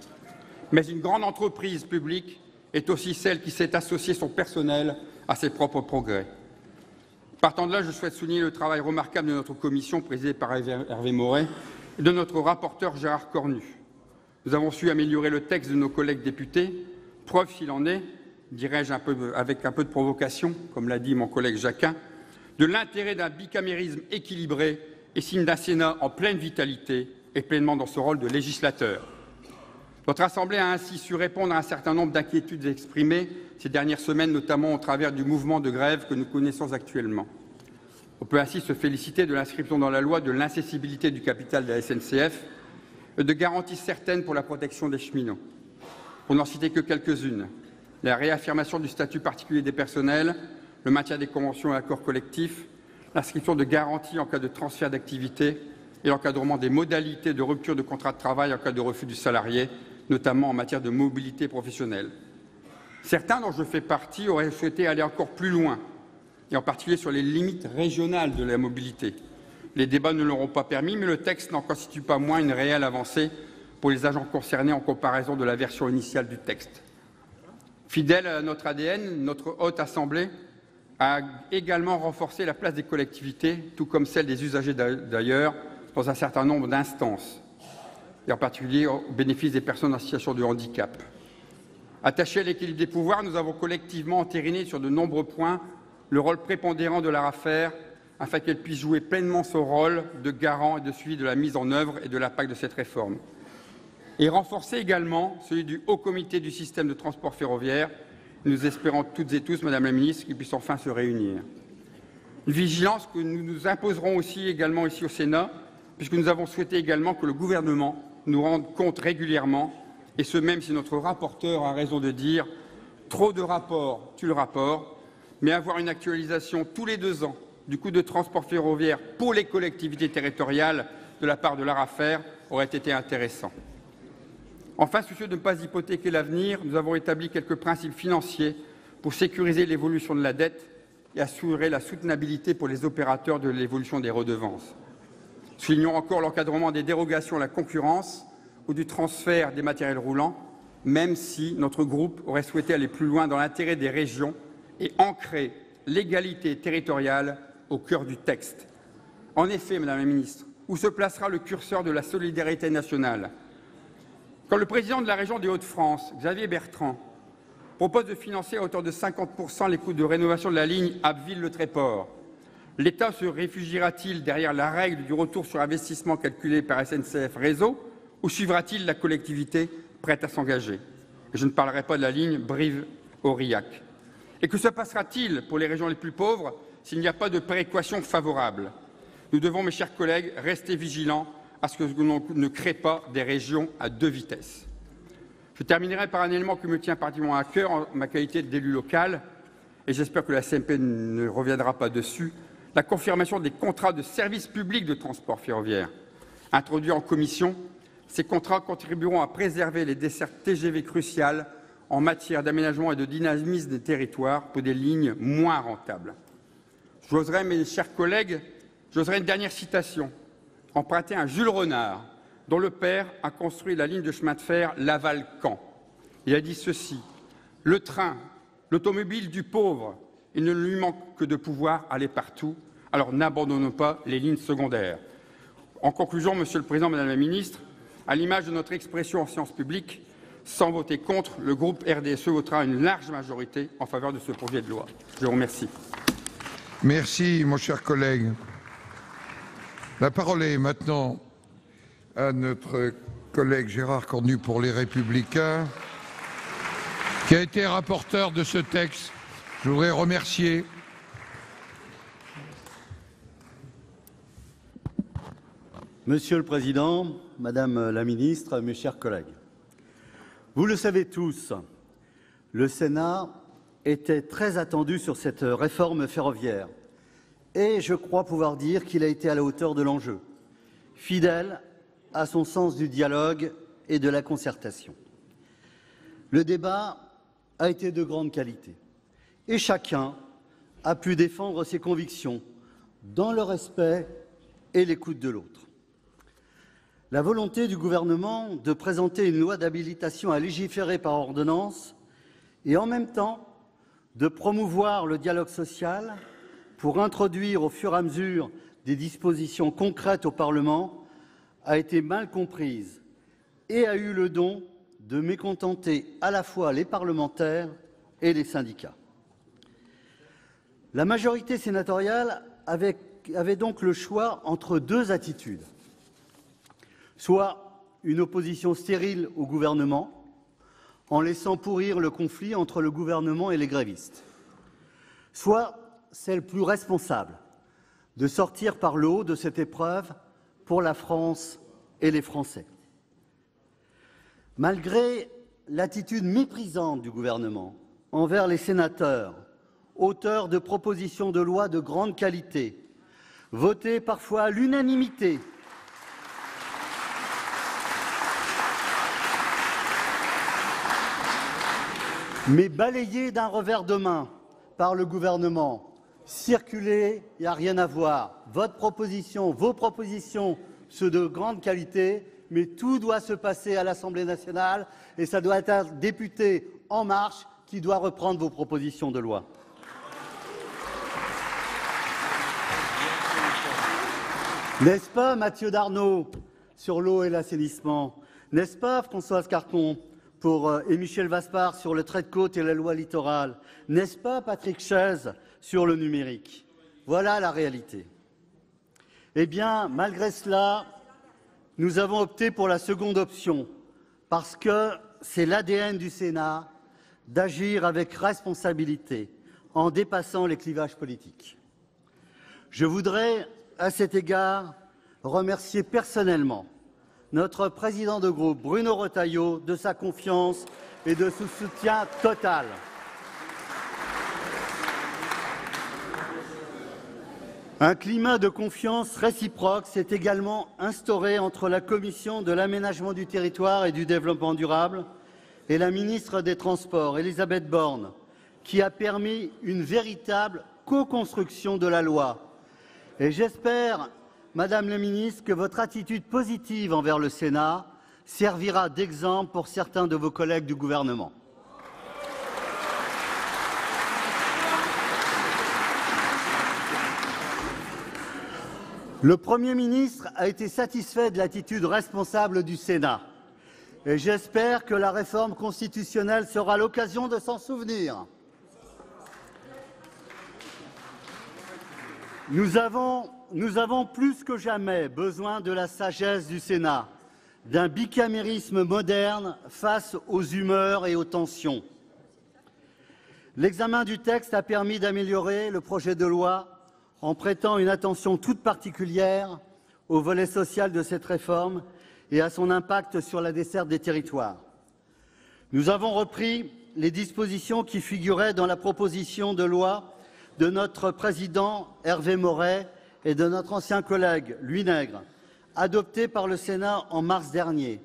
Mais une grande entreprise publique est aussi celle qui sait associer son personnel à ses propres progrès. » Partant de là, je souhaite souligner le travail remarquable de notre commission, présidée par Hervé Maurey, et de notre rapporteur Gérard Cornu. Nous avons su améliorer le texte de nos collègues députés, preuve s'il en est, dirais-je avec un peu de provocation, comme l'a dit mon collègue Jacquin, de l'intérêt d'un bicamérisme équilibré et signe d'un Sénat en pleine vitalité et pleinement dans ce rôle de législateur. Notre Assemblée a ainsi su répondre à un certain nombre d'inquiétudes exprimées ces dernières semaines, notamment au travers du mouvement de grève que nous connaissons actuellement. On peut ainsi se féliciter de l'inscription dans la loi de l'incessibilité du capital de la SNCF et de garanties certaines pour la protection des cheminots. Pour n'en citer que quelques-unes, la réaffirmation du statut particulier des personnels, le maintien des conventions et accords collectifs, l'inscription de garanties en cas de transfert d'activité, et l'encadrement des modalités de rupture de contrat de travail en cas de refus du salarié, notamment en matière de mobilité professionnelle. Certains, dont je fais partie, auraient souhaité aller encore plus loin, et en particulier sur les limites régionales de la mobilité. Les débats ne l'auront pas permis, mais le texte n'en constitue pas moins une réelle avancée pour les agents concernés en comparaison de la version initiale du texte. Fidèle à notre ADN, notre Haute Assemblée a également renforcé la place des collectivités, tout comme celle des usagers d'ailleurs, dans un certain nombre d'instances, et en particulier au bénéfice des personnes en situation de handicap. Attachés à l'équilibre des pouvoirs, nous avons collectivement entériné sur de nombreux points le rôle prépondérant de l'ARAFER afin qu'elle puisse jouer pleinement son rôle de garant et de suivi de la mise en œuvre et de l'impact de cette réforme. Et renforcer également celui du Haut Comité du système de transport ferroviaire. Nous espérons toutes et tous, Madame la Ministre, qu'il puisse enfin se réunir. Une vigilance que nous nous imposerons aussi également ici au Sénat, puisque nous avons souhaité également que le gouvernement nous rende compte régulièrement, et ce même si notre rapporteur a raison de dire « trop de rapports tue le rapport », mais avoir une actualisation tous les 2 ans du coût de transport ferroviaire pour les collectivités territoriales de la part de l'ARAFER aurait été intéressant. Enfin, soucieux de ne pas hypothéquer l'avenir, nous avons établi quelques principes financiers pour sécuriser l'évolution de la dette et assurer la soutenabilité pour les opérateurs de l'évolution des redevances. Soulignons encore l'encadrement des dérogations à la concurrence ou du transfert des matériels roulants, même si notre groupe aurait souhaité aller plus loin dans l'intérêt des régions et ancrer l'égalité territoriale au cœur du texte. En effet, Madame la Ministre, où se placera le curseur de la solidarité nationale? Quand le président de la région des Hauts-de-France, Xavier Bertrand, propose de financer à hauteur de 50% les coûts de rénovation de la ligne Abbeville-Le Tréport, l'État se réfugiera-t-il derrière la règle du retour sur investissement calculé par SNCF Réseau ou suivra-t-il la collectivité prête à s'engager? Je ne parlerai pas de la ligne Brive-Aurillac. Et que se passera-t-il pour les régions les plus pauvres s'il n'y a pas de péréquation favorable? Nous devons, mes chers collègues, rester vigilants à ce que l'on ne crée pas des régions à 2 vitesses. Je terminerai par un élément qui me tient particulièrement à cœur en ma qualité d'élu local, et j'espère que la CMP ne reviendra pas dessus, la confirmation des contrats de service public de transport ferroviaire. Introduits en commission, ces contrats contribueront à préserver les dessertes TGV cruciales en matière d'aménagement et de dynamisme des territoires pour des lignes moins rentables. J'oserais, mes chers collègues, une dernière citation, empruntée à Jules Renard, dont le père a construit la ligne de chemin de fer Laval-Caen. Il a dit ceci: « Le train, l'automobile du pauvre, il ne lui manque que de pouvoir aller partout, alors n'abandonnons pas les lignes secondaires. » En conclusion, Monsieur le Président, Madame la Ministre, à l'image de notre expression en séance publique, sans voter contre, le groupe RDSE votera une large majorité en faveur de ce projet de loi. Je vous remercie. Merci, mon cher collègue. La parole est maintenant à notre collègue Gérard Cornu pour les Républicains, qui a été rapporteur de ce texte. Je voudrais remercier. Monsieur le Président, Madame la Ministre, mes chers collègues, vous le savez tous, le Sénat était très attendu sur cette réforme ferroviaire et je crois pouvoir dire qu'il a été à la hauteur de l'enjeu, fidèle à son sens du dialogue et de la concertation. Le débat a été de grande qualité et chacun a pu défendre ses convictions dans le respect et l'écoute de l'autre. La volonté du gouvernement de présenter une loi d'habilitation à légiférer par ordonnance et en même temps de promouvoir le dialogue social pour introduire au fur et à mesure des dispositions concrètes au Parlement a été mal comprise et a eu le don de mécontenter à la fois les parlementaires et les syndicats. La majorité sénatoriale avait donc le choix entre 2 attitudes. Soit une opposition stérile au gouvernement, en laissant pourrir le conflit entre le gouvernement et les grévistes. Soit celle plus responsable, de sortir par le haut de cette épreuve pour la France et les Français. Malgré l'attitude méprisante du gouvernement envers les sénateurs, auteurs de propositions de loi de grande qualité, votées parfois à l'unanimité mais balayé d'un revers de main par le gouvernement. Circuler, il n'y a rien à voir. Votre proposition, vos propositions, sont de grande qualité, mais tout doit se passer à l'Assemblée nationale et ça doit être un député En Marche qui doit reprendre vos propositions de loi. N'est-ce pas, Mathieu Darnaud, sur l'eau et l'assainissement? N'est-ce pas, Françoise Carton et Michel Vaspart sur le trait de côte et la loi littorale? N'est-ce pas, Patrick Chaize sur le numérique? Voilà la réalité. Eh bien, malgré cela, nous avons opté pour la seconde option, parce que c'est l'ADN du Sénat d'agir avec responsabilité, en dépassant les clivages politiques. Je voudrais, à cet égard, remercier personnellement notre président de groupe, Bruno Retailleau, de sa confiance et de son soutien total. Un climat de confiance réciproque s'est également instauré entre la Commission de l'aménagement du territoire et du développement durable et la ministre des Transports, Élisabeth Borne, qui a permis une véritable co-construction de la loi. Et j'espère, Madame la ministre, que votre attitude positive envers le Sénat servira d'exemple pour certains de vos collègues du gouvernement. Le Premier ministre a été satisfait de l'attitude responsable du Sénat et j'espère que la réforme constitutionnelle sera l'occasion de s'en souvenir. Nous avons plus que jamais besoin de la sagesse du Sénat, d'un bicamérisme moderne face aux humeurs et aux tensions. L'examen du texte a permis d'améliorer le projet de loi en prêtant une attention toute particulière au volet social de cette réforme et à son impact sur la desserte des territoires. Nous avons repris les dispositions qui figuraient dans la proposition de loi de notre président Hervé Maurey et de notre ancien collègue Louis Nègre, adoptée par le Sénat en mars dernier,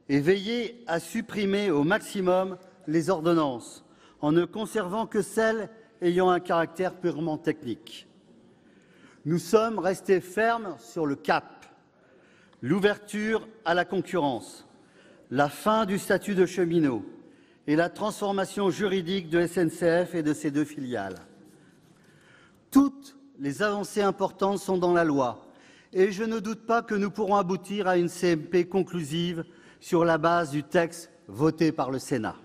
et veillé à supprimer au maximum les ordonnances, en ne conservant que celles ayant un caractère purement technique. Nous sommes restés fermes sur le cap, l'ouverture à la concurrence, la fin du statut de cheminot et la transformation juridique de SNCF et de ses deux filiales. Toutes les avancées importantes sont dans la loi et je ne doute pas que nous pourrons aboutir à une CMP conclusive sur la base du texte voté par le Sénat.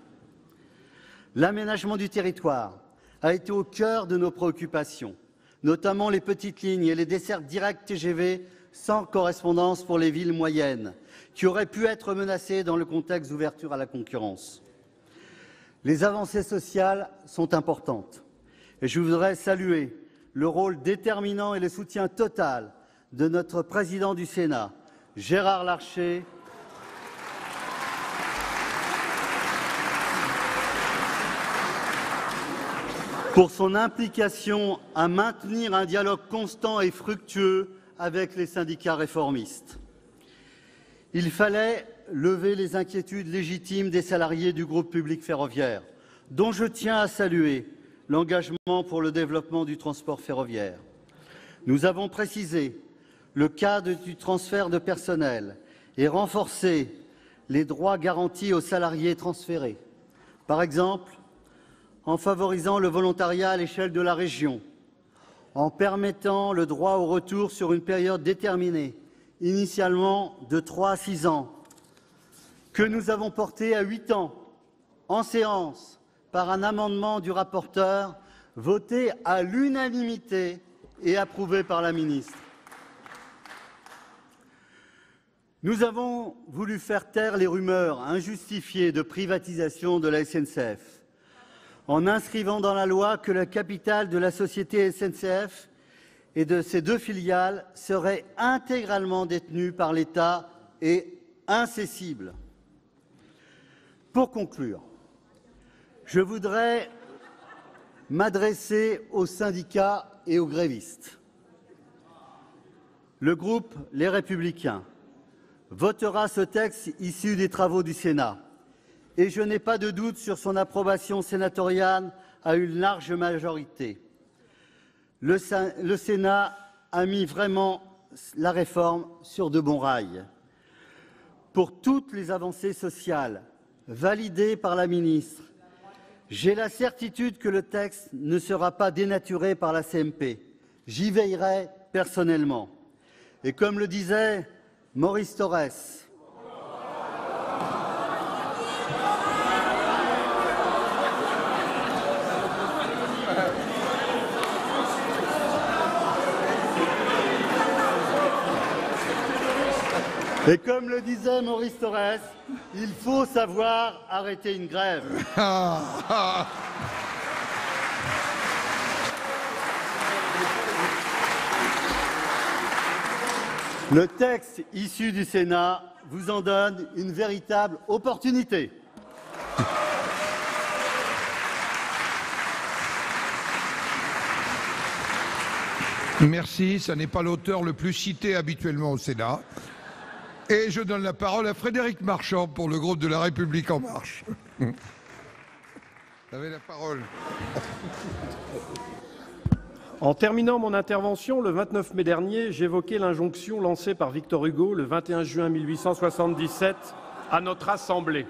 L'aménagement du territoire a été au cœur de nos préoccupations, notamment les petites lignes et les dessertes directes TGV sans correspondance pour les villes moyennes, qui auraient pu être menacées dans le contexte d'ouverture à la concurrence. Les avancées sociales sont importantes et je voudrais saluer le rôle déterminant et le soutien total de notre président du Sénat, Gérard Larcher, pour son implication à maintenir un dialogue constant et fructueux avec les syndicats réformistes. Il fallait lever les inquiétudes légitimes des salariés du groupe public ferroviaire, dont je tiens à saluer l'engagement pour le développement du transport ferroviaire. Nous avons précisé le cadre du transfert de personnel et renforcé les droits garantis aux salariés transférés. Par exemple, en favorisant le volontariat à l'échelle de la région, en permettant le droit au retour sur une période déterminée, initialement de 3 à 6 ans, que nous avons porté à 8 ans en séance par un amendement du rapporteur voté à l'unanimité et approuvé par la ministre. Nous avons voulu faire taire les rumeurs injustifiées de privatisation de la SNCF en inscrivant dans la loi que le capital de la société SNCF et de ses deux filiales serait intégralement détenu par l'État et incessible. Pour conclure, je voudrais m'adresser aux syndicats et aux grévistes. Le groupe Les Républicains votera ce texte issu des travaux du Sénat et je n'ai pas de doute sur son approbation sénatoriale à une large majorité. Le Sénat a mis vraiment la réforme sur de bons rails. Pour toutes les avancées sociales validées par la ministre, j'ai la certitude que le texte ne sera pas dénaturé par la CMP. J'y veillerai personnellement. Et comme le disait Maurice Thorez, il faut savoir arrêter une grève. Le texte issu du Sénat vous en donne une véritable opportunité. Merci, ça n'est pas l'auteur le plus cité habituellement au Sénat. Et je donne la parole à Frédéric Marchand pour le groupe de La République En Marche. Vous avez la parole. En terminant mon intervention le 29 mai dernier, j'évoquais l'injonction lancée par Victor Hugo le 21 juin 1877 à notre Assemblée.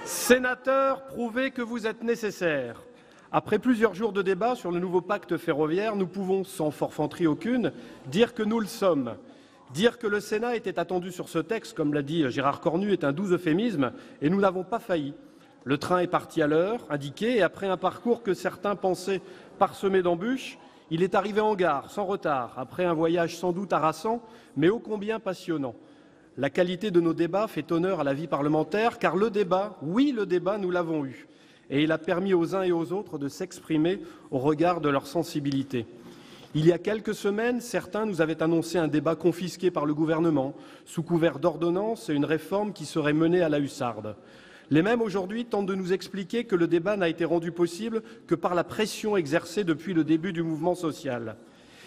Sénateurs, prouvez que vous êtes nécessaires. Après plusieurs jours de débat sur le nouveau pacte ferroviaire, nous pouvons, sans forfanterie aucune, dire que nous le sommes. Dire que le Sénat était attendu sur ce texte, comme l'a dit Gérard Cornu, est un doux euphémisme, et nous n'avons pas failli. Le train est parti à l'heure indiquée, et après un parcours que certains pensaient parsemé d'embûches, il est arrivé en gare, sans retard, après un voyage sans doute harassant, mais ô combien passionnant. La qualité de nos débats fait honneur à la vie parlementaire, car le débat, oui le débat, nous l'avons eu. Et il a permis aux uns et aux autres de s'exprimer au regard de leur sensibilité. Il y a quelques semaines, certains nous avaient annoncé un débat confisqué par le gouvernement, sous couvert d'ordonnances et une réforme qui serait menée à la hussarde. Les mêmes aujourd'hui tentent de nous expliquer que le débat n'a été rendu possible que par la pression exercée depuis le début du mouvement social.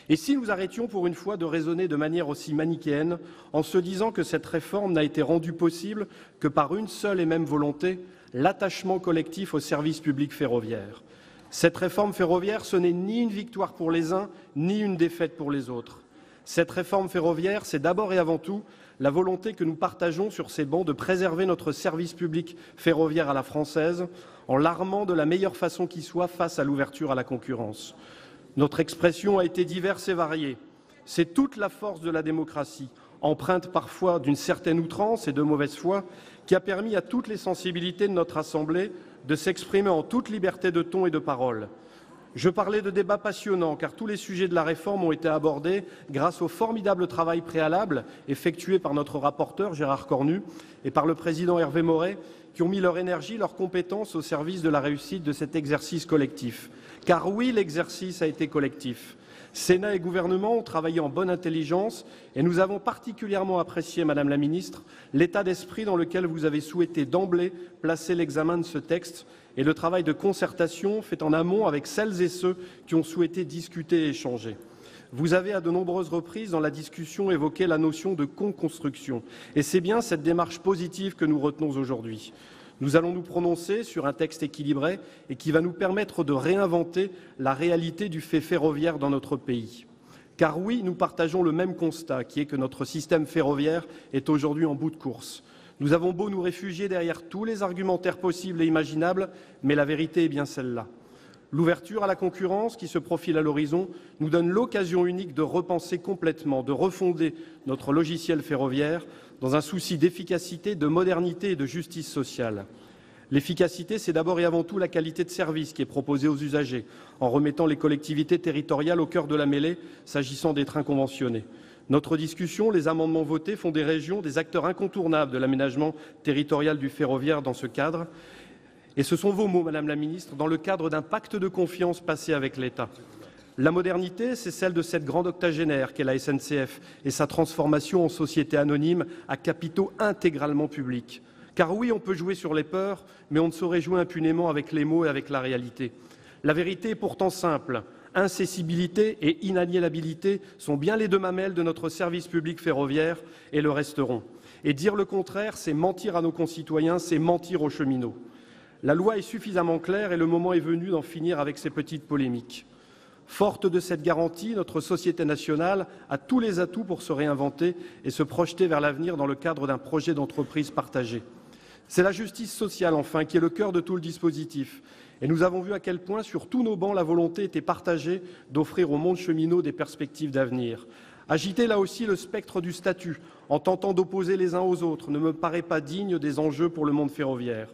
Et si nous arrêtions pour une fois de raisonner de manière aussi manichéenne, en se disant que cette réforme n'a été rendue possible que par une seule et même volonté, l'attachement collectif au service public ferroviaire. Cette réforme ferroviaire, ce n'est ni une victoire pour les uns, ni une défaite pour les autres. Cette réforme ferroviaire, c'est d'abord et avant tout la volonté que nous partageons sur ces bancs de préserver notre service public ferroviaire à la française, en l'armant de la meilleure façon qui soit face à l'ouverture à la concurrence. Notre expression a été diverse et variée. C'est toute la force de la démocratie, empreinte parfois d'une certaine outrance et de mauvaise foi, qui a permis à toutes les sensibilités de notre Assemblée de s'exprimer en toute liberté de ton et de parole. Je parlais de débats passionnants, car tous les sujets de la réforme ont été abordés grâce au formidable travail préalable effectué par notre rapporteur Gérard Cornu et par le président Hervé Maurey, qui ont mis leur énergie, leurs compétences au service de la réussite de cet exercice collectif. Car oui, l'exercice a été collectif. Sénat et gouvernement ont travaillé en bonne intelligence et nous avons particulièrement apprécié, Madame la Ministre, l'état d'esprit dans lequel vous avez souhaité d'emblée placer l'examen de ce texte et le travail de concertation fait en amont avec celles et ceux qui ont souhaité discuter et échanger. Vous avez à de nombreuses reprises dans la discussion évoqué la notion de co-construction et c'est bien cette démarche positive que nous retenons aujourd'hui. Nous allons nous prononcer sur un texte équilibré et qui va nous permettre de réinventer la réalité du fait ferroviaire dans notre pays. Car oui, nous partageons le même constat, qui est que notre système ferroviaire est aujourd'hui en bout de course. Nous avons beau nous réfugier derrière tous les argumentaires possibles et imaginables, mais la vérité est bien celle-là. L'ouverture à la concurrence qui se profile à l'horizon nous donne l'occasion unique de repenser complètement, de refonder notre logiciel ferroviaire dans un souci d'efficacité, de modernité et de justice sociale. L'efficacité, c'est d'abord et avant tout la qualité de service qui est proposée aux usagers, en remettant les collectivités territoriales au cœur de la mêlée, s'agissant des trains conventionnés. Notre discussion, les amendements votés font des régions des acteurs incontournables de l'aménagement territorial du ferroviaire dans ce cadre. Et ce sont vos mots, Madame la Ministre, dans le cadre d'un pacte de confiance passé avec l'État. La modernité, c'est celle de cette grande octogénaire qu'est la SNCF et sa transformation en société anonyme à capitaux intégralement publics. Car oui, on peut jouer sur les peurs, mais on ne saurait jouer impunément avec les mots et avec la réalité. La vérité est pourtant simple. Incessibilité et inaliénabilité sont bien les deux mamelles de notre service public ferroviaire et le resteront. Et dire le contraire, c'est mentir à nos concitoyens, c'est mentir aux cheminots. La loi est suffisamment claire et le moment est venu d'en finir avec ces petites polémiques. Forte de cette garantie, notre société nationale a tous les atouts pour se réinventer et se projeter vers l'avenir dans le cadre d'un projet d'entreprise partagé. C'est la justice sociale, enfin, qui est le cœur de tout le dispositif. Et nous avons vu à quel point, sur tous nos bancs, la volonté était partagée d'offrir au monde cheminot des perspectives d'avenir. Agiter là aussi le spectre du statut, en tentant d'opposer les uns aux autres, ne me paraît pas digne des enjeux pour le monde ferroviaire.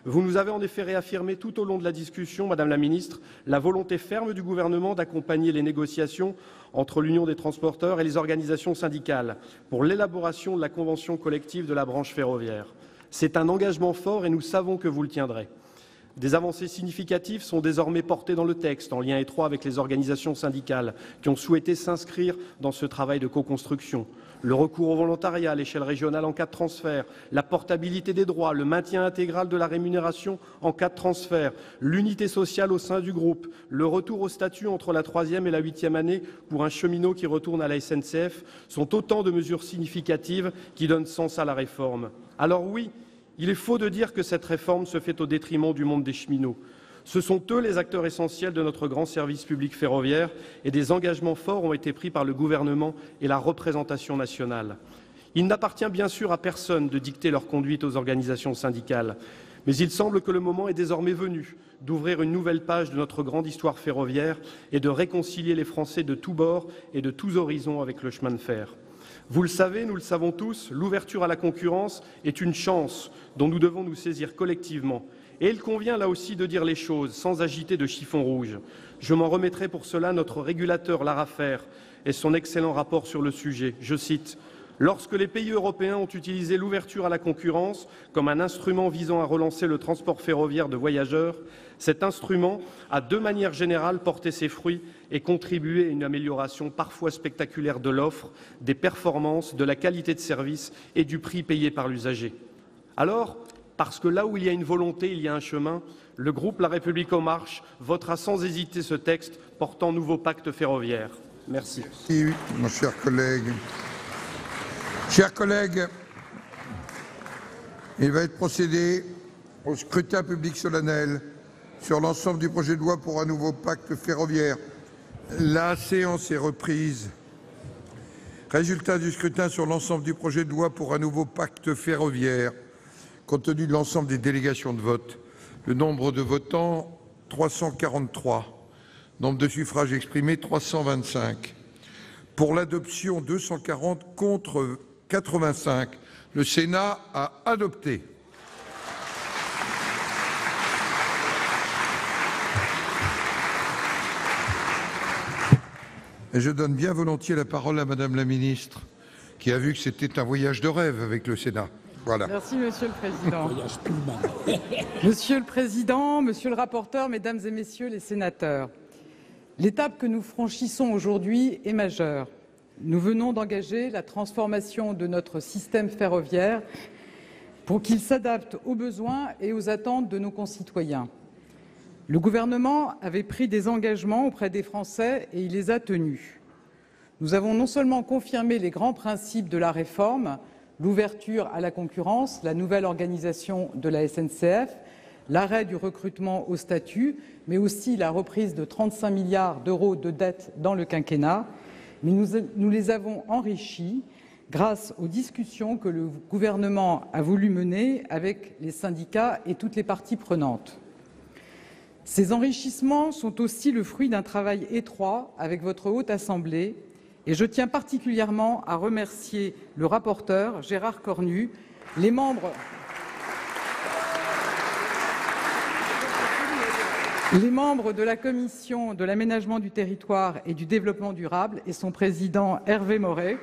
Vous nous avez en effet réaffirmé tout au long de la discussion, Madame la Ministre, la volonté ferme du gouvernement d'accompagner les négociations entre l'Union des transporteurs et les organisations syndicales pour l'élaboration de la convention collective de la branche ferroviaire. C'est un engagement fort et nous savons que vous le tiendrez. Des avancées significatives sont désormais portées dans le texte, en lien étroit avec les organisations syndicales qui ont souhaité s'inscrire dans ce travail de co-construction. Le recours au volontariat à l'échelle régionale en cas de transfert, la portabilité des droits, le maintien intégral de la rémunération en cas de transfert, l'unité sociale au sein du groupe, le retour au statut entre la 3e et la 8e année pour un cheminot qui retourne à la SNCF sont autant de mesures significatives qui donnent sens à la réforme. Alors oui, il est faux de dire que cette réforme se fait au détriment du monde des cheminots. Ce sont eux les acteurs essentiels de notre grand service public ferroviaire et des engagements forts ont été pris par le gouvernement et la représentation nationale. Il n'appartient bien sûr à personne de dicter leur conduite aux organisations syndicales, mais il semble que le moment est désormais venu d'ouvrir une nouvelle page de notre grande histoire ferroviaire et de réconcilier les Français de tous bords et de tous horizons avec le chemin de fer. Vous le savez, nous le savons tous, l'ouverture à la concurrence est une chance dont nous devons nous saisir collectivement. Et il convient là aussi de dire les choses sans agiter de chiffon rouge. Je m'en remettrai pour cela notre régulateur l'ARAFER et son excellent rapport sur le sujet. Je cite « Lorsque les pays européens ont utilisé l'ouverture à la concurrence comme un instrument visant à relancer le transport ferroviaire de voyageurs, cet instrument a de manière générale porté ses fruits et contribué à une amélioration parfois spectaculaire de l'offre, des performances, de la qualité de service et du prix payé par l'usager. Alors, parce que là où il y a une volonté, il y a un chemin, le groupe La République En Marche votera sans hésiter ce texte portant nouveau pacte ferroviaire. Merci. Merci, mon cher collègue. Chers collègues, il va être procédé au scrutin public solennel sur l'ensemble du projet de loi pour un nouveau pacte ferroviaire. La séance est reprise. Résultat du scrutin sur l'ensemble du projet de loi pour un nouveau pacte ferroviaire. Compte tenu de l'ensemble des délégations de vote, le nombre de votants 343, nombre de suffrages exprimés 325. Pour l'adoption 240 contre 85. Le Sénat a adopté. Et je donne bien volontiers la parole à Madame la Ministre, qui a vu que c'était un voyage de rêve avec le Sénat. Voilà. Merci, Monsieur le Président. Monsieur le Président, Monsieur le rapporteur, Mesdames et Messieurs les sénateurs, l'étape que nous franchissons aujourd'hui est majeure. Nous venons d'engager la transformation de notre système ferroviaire pour qu'il s'adapte aux besoins et aux attentes de nos concitoyens. Le gouvernement avait pris des engagements auprès des Français et il les a tenus. Nous avons non seulement confirmé les grands principes de la réforme, l'ouverture à la concurrence, la nouvelle organisation de la SNCF, l'arrêt du recrutement au statut, mais aussi la reprise de 35 milliards d'euros de dettes dans le quinquennat, mais nous les avons enrichis grâce aux discussions que le gouvernement a voulu mener avec les syndicats et toutes les parties prenantes. Ces enrichissements sont aussi le fruit d'un travail étroit avec votre Haute Assemblée et je tiens particulièrement à remercier le rapporteur Gérard Cornu, les membres de la Commission de l'aménagement du territoire et du développement durable et son président Hervé Moret,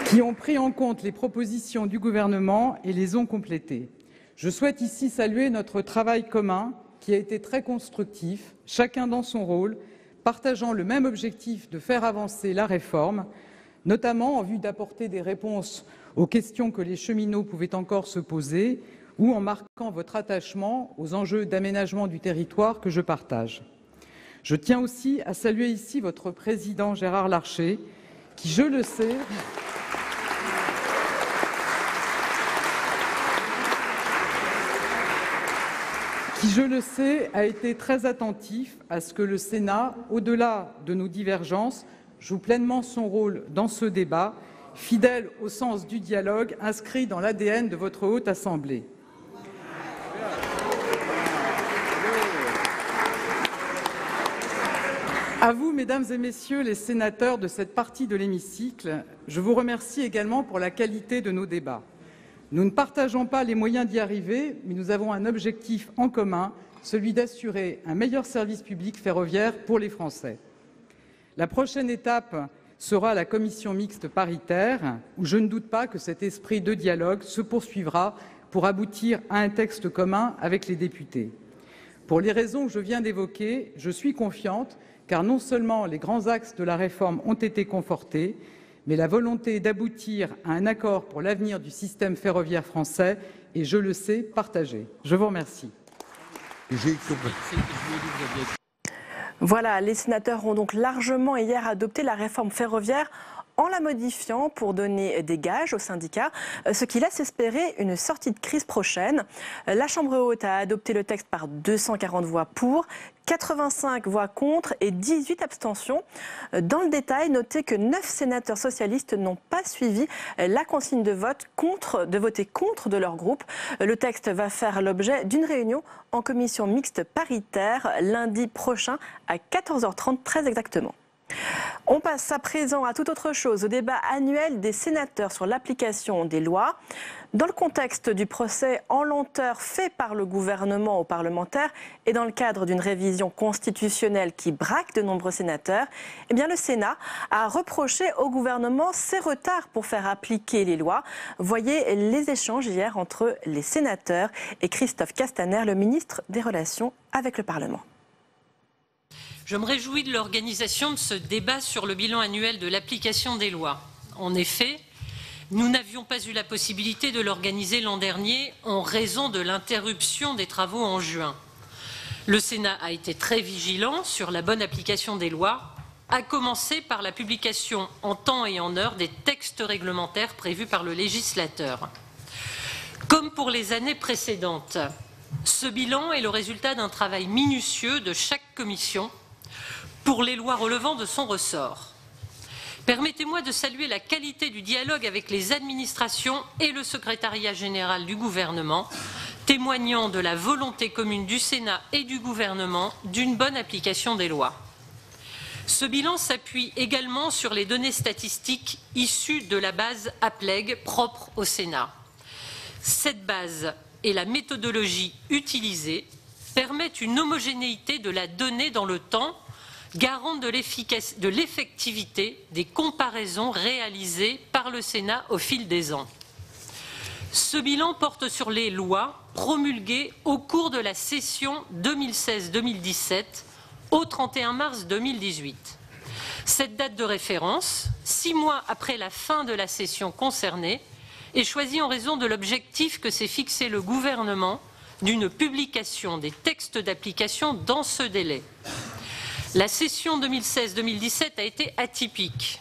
qui ont pris en compte les propositions du gouvernement et les ont complétées. Je souhaite ici saluer notre travail commun qui a été très constructif, chacun dans son rôle, partageant le même objectif de faire avancer la réforme, notamment en vue d'apporter des réponses aux questions que les cheminots pouvaient encore se poser, ou en marquant votre attachement aux enjeux d'aménagement du territoire que je partage. Je tiens aussi à saluer ici votre président Gérard Larcher, qui, je le sais, a été très attentif à ce que le Sénat, au-delà de nos divergences, joue pleinement son rôle dans ce débat, fidèle au sens du dialogue inscrit dans l'ADN de votre Haute Assemblée. À vous, mesdames et messieurs les sénateurs de cette partie de l'hémicycle, je vous remercie également pour la qualité de nos débats. Nous ne partageons pas les moyens d'y arriver, mais nous avons un objectif en commun, celui d'assurer un meilleur service public ferroviaire pour les Français. La prochaine étape sera la commission mixte paritaire, où je ne doute pas que cet esprit de dialogue se poursuivra pour aboutir à un texte commun avec les députés. Pour les raisons que je viens d'évoquer, je suis confiante, car non seulement les grands axes de la réforme ont été confortés, mais la volonté d'aboutir à un accord pour l'avenir du système ferroviaire français est, je le sais, partagée. Je vous remercie. Voilà, les sénateurs ont donc largement hier adopté la réforme ferroviaire en la modifiant pour donner des gages aux syndicats, ce qui laisse espérer une sortie de crise prochaine. La Chambre haute a adopté le texte par 240 voix pour, 85 voix contre et 18 abstentions. Dans le détail, notez que 9 sénateurs socialistes n'ont pas suivi la consigne de voter contre de leur groupe. Le texte va faire l'objet d'une réunion en commission mixte paritaire lundi prochain à 14h30 très exactement. On passe à présent à toute autre chose, au débat annuel des sénateurs sur l'application des lois. Dans le contexte du procès en lenteur fait par le gouvernement aux parlementaires et dans le cadre d'une révision constitutionnelle qui braque de nombreux sénateurs, eh bien le Sénat a reproché au gouvernement ses retards pour faire appliquer les lois. Voyez les échanges hier entre les sénateurs et Christophe Castaner, le ministre des Relations avec le Parlement. Je me réjouis de l'organisation de ce débat sur le bilan annuel de l'application des lois. En effet, nous n'avions pas eu la possibilité de l'organiser l'an dernier en raison de l'interruption des travaux en juin. Le Sénat a été très vigilant sur la bonne application des lois, à commencer par la publication en temps et en heure des textes réglementaires prévus par le législateur. Comme pour les années précédentes, ce bilan est le résultat d'un travail minutieux de chaque commission pour les lois relevant de son ressort. Permettez-moi de saluer la qualité du dialogue avec les administrations et le secrétariat général du gouvernement, témoignant de la volonté commune du Sénat et du gouvernement d'une bonne application des lois. Ce bilan s'appuie également sur les données statistiques issues de la base APLEG propre au Sénat. Cette base et la méthodologie utilisée permettent une homogénéité de la donnée dans le temps, garante de l'effectivité des comparaisons réalisées par le Sénat au fil des ans. Ce bilan porte sur les lois promulguées au cours de la session 2016-2017 au 31 mars 2018. Cette date de référence, 6 mois après la fin de la session concernée, est choisie en raison de l'objectif que s'est fixé le gouvernement d'une publication des textes d'application dans ce délai. La session 2016-2017 a été atypique.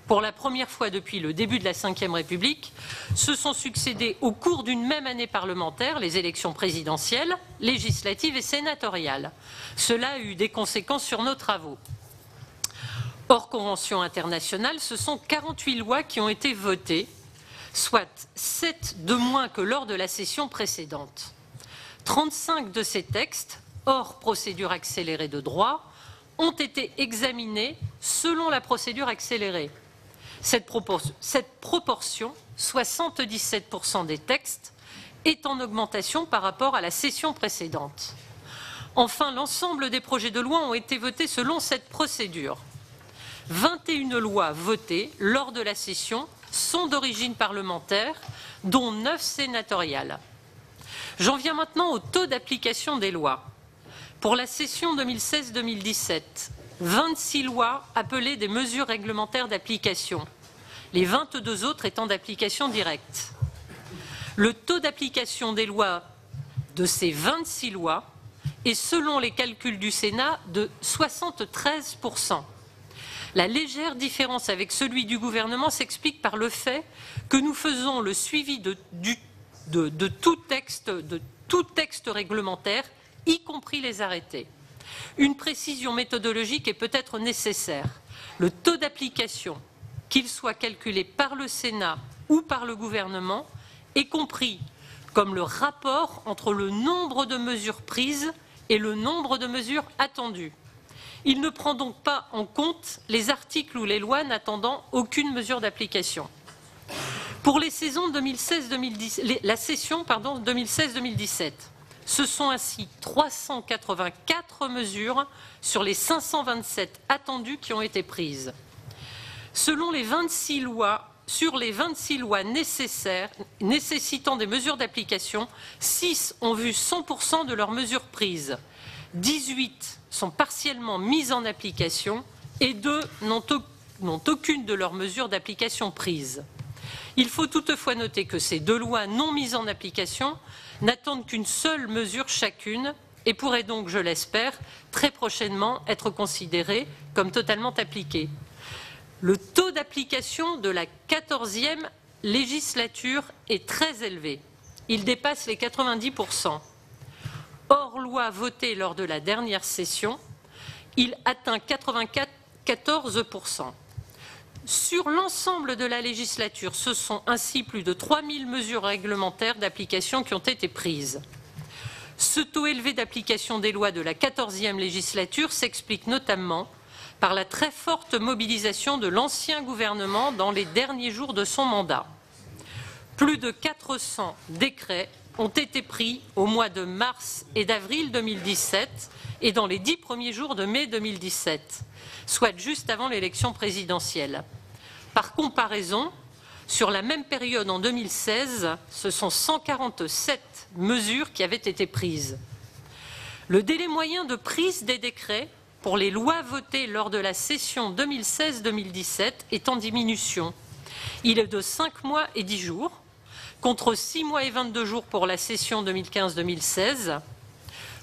Pour la première fois depuis le début de la Ve République, se sont succédés au cours d'une même année parlementaire les élections présidentielles, législatives et sénatoriales. Cela a eu des conséquences sur nos travaux. Hors convention internationale, ce sont 48 lois qui ont été votées, soit 7 de moins que lors de la session précédente. 35 de ces textes, hors procédure accélérée de droit, ont été examinés selon la procédure accélérée. Cette proportion, 77% des textes, est en augmentation par rapport à la session précédente. Enfin, l'ensemble des projets de loi ont été votés selon cette procédure. 21 lois votées lors de la session sont d'origine parlementaire, dont 9 sénatoriales. J'en viens maintenant au taux d'application des lois. Pour la session 2016-2017, 26 lois appelées des mesures réglementaires d'application, les 22 autres étant d'application directe. Le taux d'application des lois de ces 26 lois est, selon les calculs du Sénat, de 73%. La légère différence avec celui du gouvernement s'explique par le fait que nous faisons le suivi de tout texte réglementaire, y compris les arrêtés. Une précision méthodologique est peut-être nécessaire. Le taux d'application, qu'il soit calculé par le Sénat ou par le gouvernement, est compris comme le rapport entre le nombre de mesures prises et le nombre de mesures attendues. Il ne prend donc pas en compte les articles ou les lois n'attendant aucune mesure d'application. Pour les saisons 2016-2017, la session 2016-2017, ce sont ainsi 384 mesures sur les 527 attendues qui ont été prises. Selon les 26 lois, sur les 26 lois nécessitant des mesures d'application, 6 ont vu 100% de leurs mesures prises, 18 sont partiellement mises en application et 2 n'ont aucune de leurs mesures d'application prises. Il faut toutefois noter que ces 2 lois non mises en application n'attendent qu'une seule mesure chacune et pourraient donc, je l'espère, très prochainement être considérées comme totalement appliquées. Le taux d'application de la 14e législature est très élevé. Il dépasse les 90%. Hors loi votée lors de la dernière session, il atteint 94%. Sur l'ensemble de la législature, ce sont ainsi plus de 3000 mesures réglementaires d'application qui ont été prises. Ce taux élevé d'application des lois de la 14e législature s'explique notamment par la très forte mobilisation de l'ancien gouvernement dans les derniers jours de son mandat. Plus de 400 décrets ont été pris au mois de mars et d'avril 2017 et dans les 10 premiers jours de mai 2017, soit juste avant l'élection présidentielle. Par comparaison, sur la même période en 2016, ce sont 147 mesures qui avaient été prises. Le délai moyen de prise des décrets pour les lois votées lors de la session 2016-2017 est en diminution. Il est de 5 mois et 10 jours, contre 6 mois et 22 jours pour la session 2015-2016.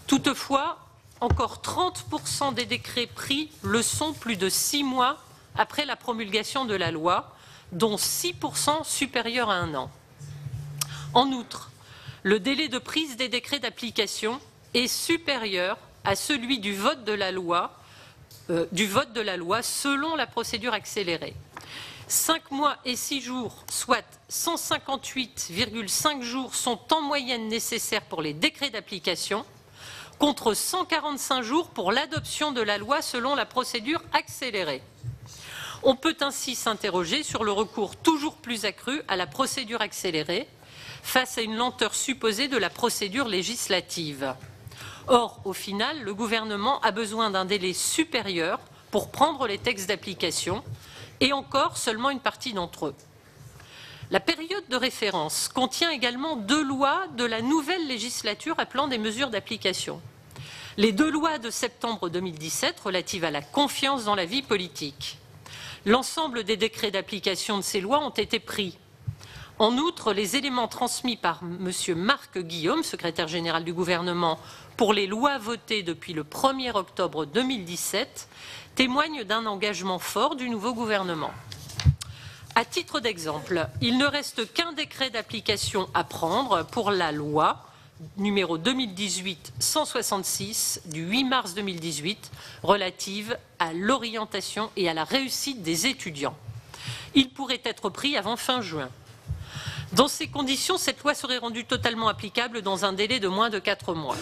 Toutefois, encore 30% des décrets pris le sont plus de 6 mois après la promulgation de la loi, dont 6% supérieurs à 1 an. En outre, le délai de prise des décrets d'application est supérieur à celui du vote de la loi selon la procédure accélérée. 5 mois et 6 jours, soit 158,5 jours, sont en moyenne nécessaires pour les décrets d'application, contre 145 jours pour l'adoption de la loi selon la procédure accélérée. On peut ainsi s'interroger sur le recours toujours plus accru à la procédure accélérée face à une lenteur supposée de la procédure législative. Or, au final, le gouvernement a besoin d'un délai supérieur pour prendre les textes d'application, et encore seulement une partie d'entre eux. La période de référence contient également 2 lois de la nouvelle législature appelant des mesures d'application. Les 2 lois de septembre 2017 relatives à la confiance dans la vie politique. L'ensemble des décrets d'application de ces lois ont été pris. En outre, les éléments transmis par M. Marc Guillaume, secrétaire général du gouvernement, pour les lois votées depuis le 1er octobre 2017, témoignent d'un engagement fort du nouveau gouvernement. À titre d'exemple, il ne reste qu'un décret d'application à prendre pour la loi numéro 2018-166 du 8 mars 2018 relative à l'orientation et à la réussite des étudiants. Il pourrait être pris avant fin juin. Dans ces conditions, cette loi serait rendue totalement applicable dans un délai de moins de 4 mois.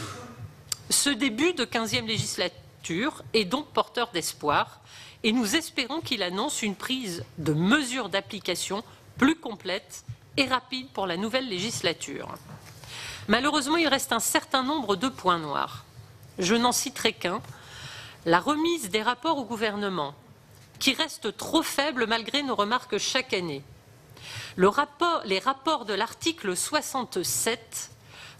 Ce début de 15e législature est donc porteur d'espoir et nous espérons qu'il annonce une prise de mesures d'application plus complète et rapide pour la nouvelle législature. Malheureusement, il reste un certain nombre de points noirs. Je n'en citerai qu'un, la remise des rapports au gouvernement, qui reste trop faible malgré nos remarques chaque année. Les rapports de l'article 67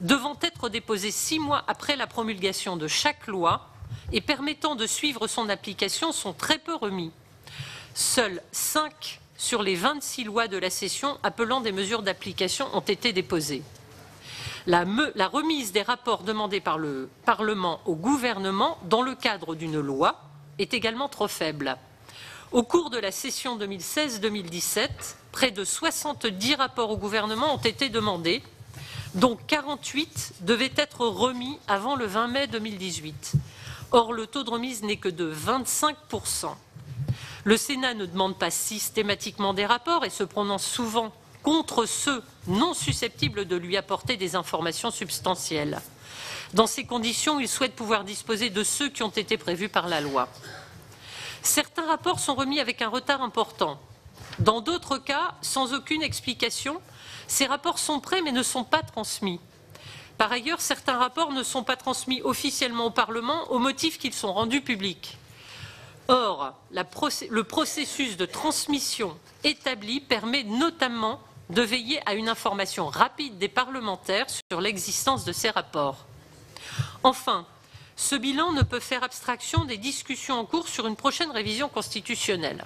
devant être déposés 6 mois après la promulgation de chaque loi et permettant de suivre son application sont très peu remis. Seuls 5 sur les 26 lois de la session appelant des mesures d'application ont été déposées. La remise des rapports demandés par le Parlement au gouvernement dans le cadre d'une loi est également trop faible. Au cours de la session 2016-2017, près de 70 rapports au gouvernement ont été demandés, dont 48 devaient être remis avant le 20 mai 2018. Or, le taux de remise n'est que de 25%. Le Sénat ne demande pas systématiquement des rapports et se prononce souvent contre ceux non susceptibles de lui apporter des informations substantielles. Dans ces conditions, il souhaite pouvoir disposer de ceux qui ont été prévus par la loi. Certains rapports sont remis avec un retard important. Dans d'autres cas, sans aucune explication, ces rapports sont prêts mais ne sont pas transmis. Par ailleurs, certains rapports ne sont pas transmis officiellement au Parlement au motif qu'ils sont rendus publics. Or, le processus de transmission établi permet notamment de veiller à une information rapide des parlementaires sur l'existence de ces rapports. Enfin, ce bilan ne peut faire abstraction des discussions en cours sur une prochaine révision constitutionnelle.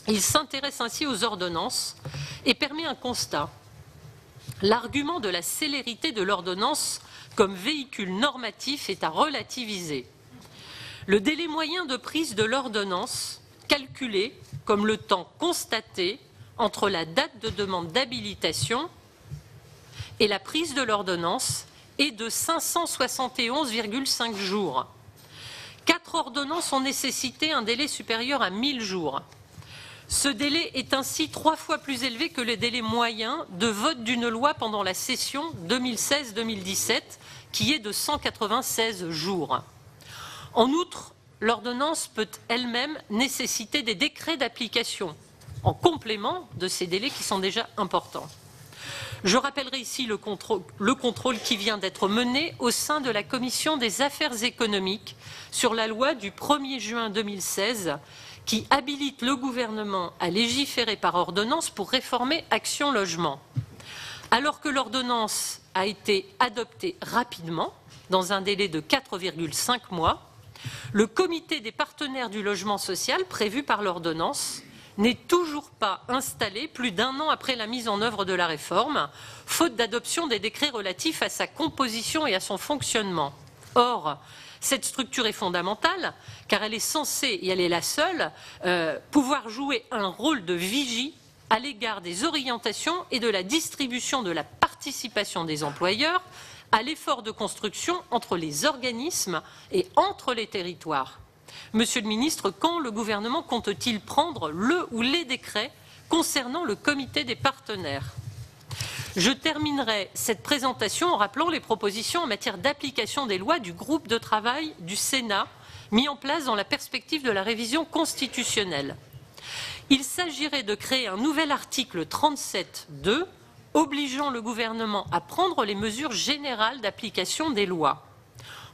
Il s'intéresse ainsi aux ordonnances et permet un constat. L'argument de la célérité de l'ordonnance comme véhicule normatif est à relativiser. Le délai moyen de prise de l'ordonnance, calculé comme le temps constaté entre la date de demande d'habilitation et la prise de l'ordonnance, est de 571,5 jours. 4 ordonnances ont nécessité un délai supérieur à 1000 jours. Ce délai est ainsi 3 fois plus élevé que le délai moyen de vote d'une loi pendant la session 2016-2017, qui est de 196 jours. En outre, l'ordonnance peut elle-même nécessiter des décrets d'application, en complément de ces délais qui sont déjà importants. Je rappellerai ici le contrôle qui vient d'être mené au sein de la Commission des affaires économiques sur la loi du 1er juin 2016 qui habilite le gouvernement à légiférer par ordonnance pour réformer Action Logement. Alors que l'ordonnance a été adoptée rapidement, dans un délai de 4,5 mois, le comité des partenaires du logement social prévu par l'ordonnance n'est toujours pas installé plus d'un an après la mise en œuvre de la réforme, faute d'adoption des décrets relatifs à sa composition et à son fonctionnement. Or, cette structure est fondamentale car elle est censée, et elle est la seule, pouvoir jouer un rôle de vigie à l'égard des orientations et de la distribution de la participation des employeurs à l'effort de construction entre les organismes et entre les territoires. Monsieur le ministre, quand le gouvernement compte-t-il prendre le ou les décrets concernant le comité des partenaires? Je terminerai cette présentation en rappelant les propositions en matière d'application des lois du groupe de travail du Sénat mis en place dans la perspective de la révision constitutionnelle. Il s'agirait de créer un nouvel article 37.2 obligeant le gouvernement à prendre les mesures générales d'application des lois.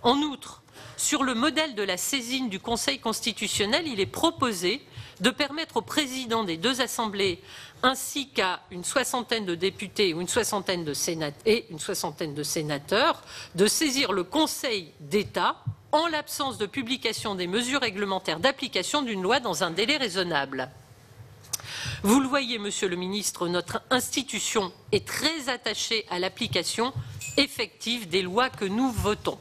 En outre, sur le modèle de la saisine du Conseil constitutionnel, il est proposé de permettre au président des deux assemblées ainsi qu'à une soixantaine de députés ou une soixantaine de sénateurs de saisir le Conseil d'État en l'absence de publication des mesures réglementaires d'application d'une loi dans un délai raisonnable. Vous le voyez, Monsieur le Ministre, notre institution est très attachée à l'application effective des lois que nous votons.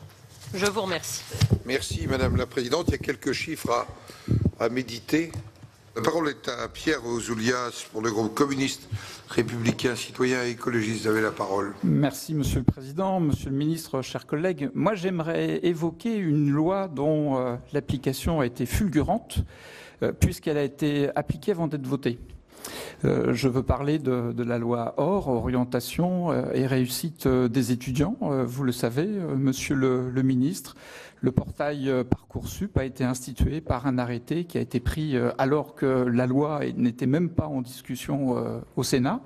Je vous remercie. Merci Madame la Présidente. Il y a quelques chiffres à méditer. La parole est à Pierre Ouzoulias pour le groupe communiste, républicain, citoyen et écologiste. Vous avez la parole. Merci Monsieur le Président, Monsieur le Ministre, chers collègues. Moi j'aimerais évoquer une loi dont l'application a été fulgurante puisqu'elle a été appliquée avant d'être votée. Je veux parler de la loi OR, orientation et réussite des étudiants. Vous le savez, Monsieur le Ministre, le portail Parcoursup a été institué par un arrêté qui a été pris alors que la loi n'était même pas en discussion au Sénat.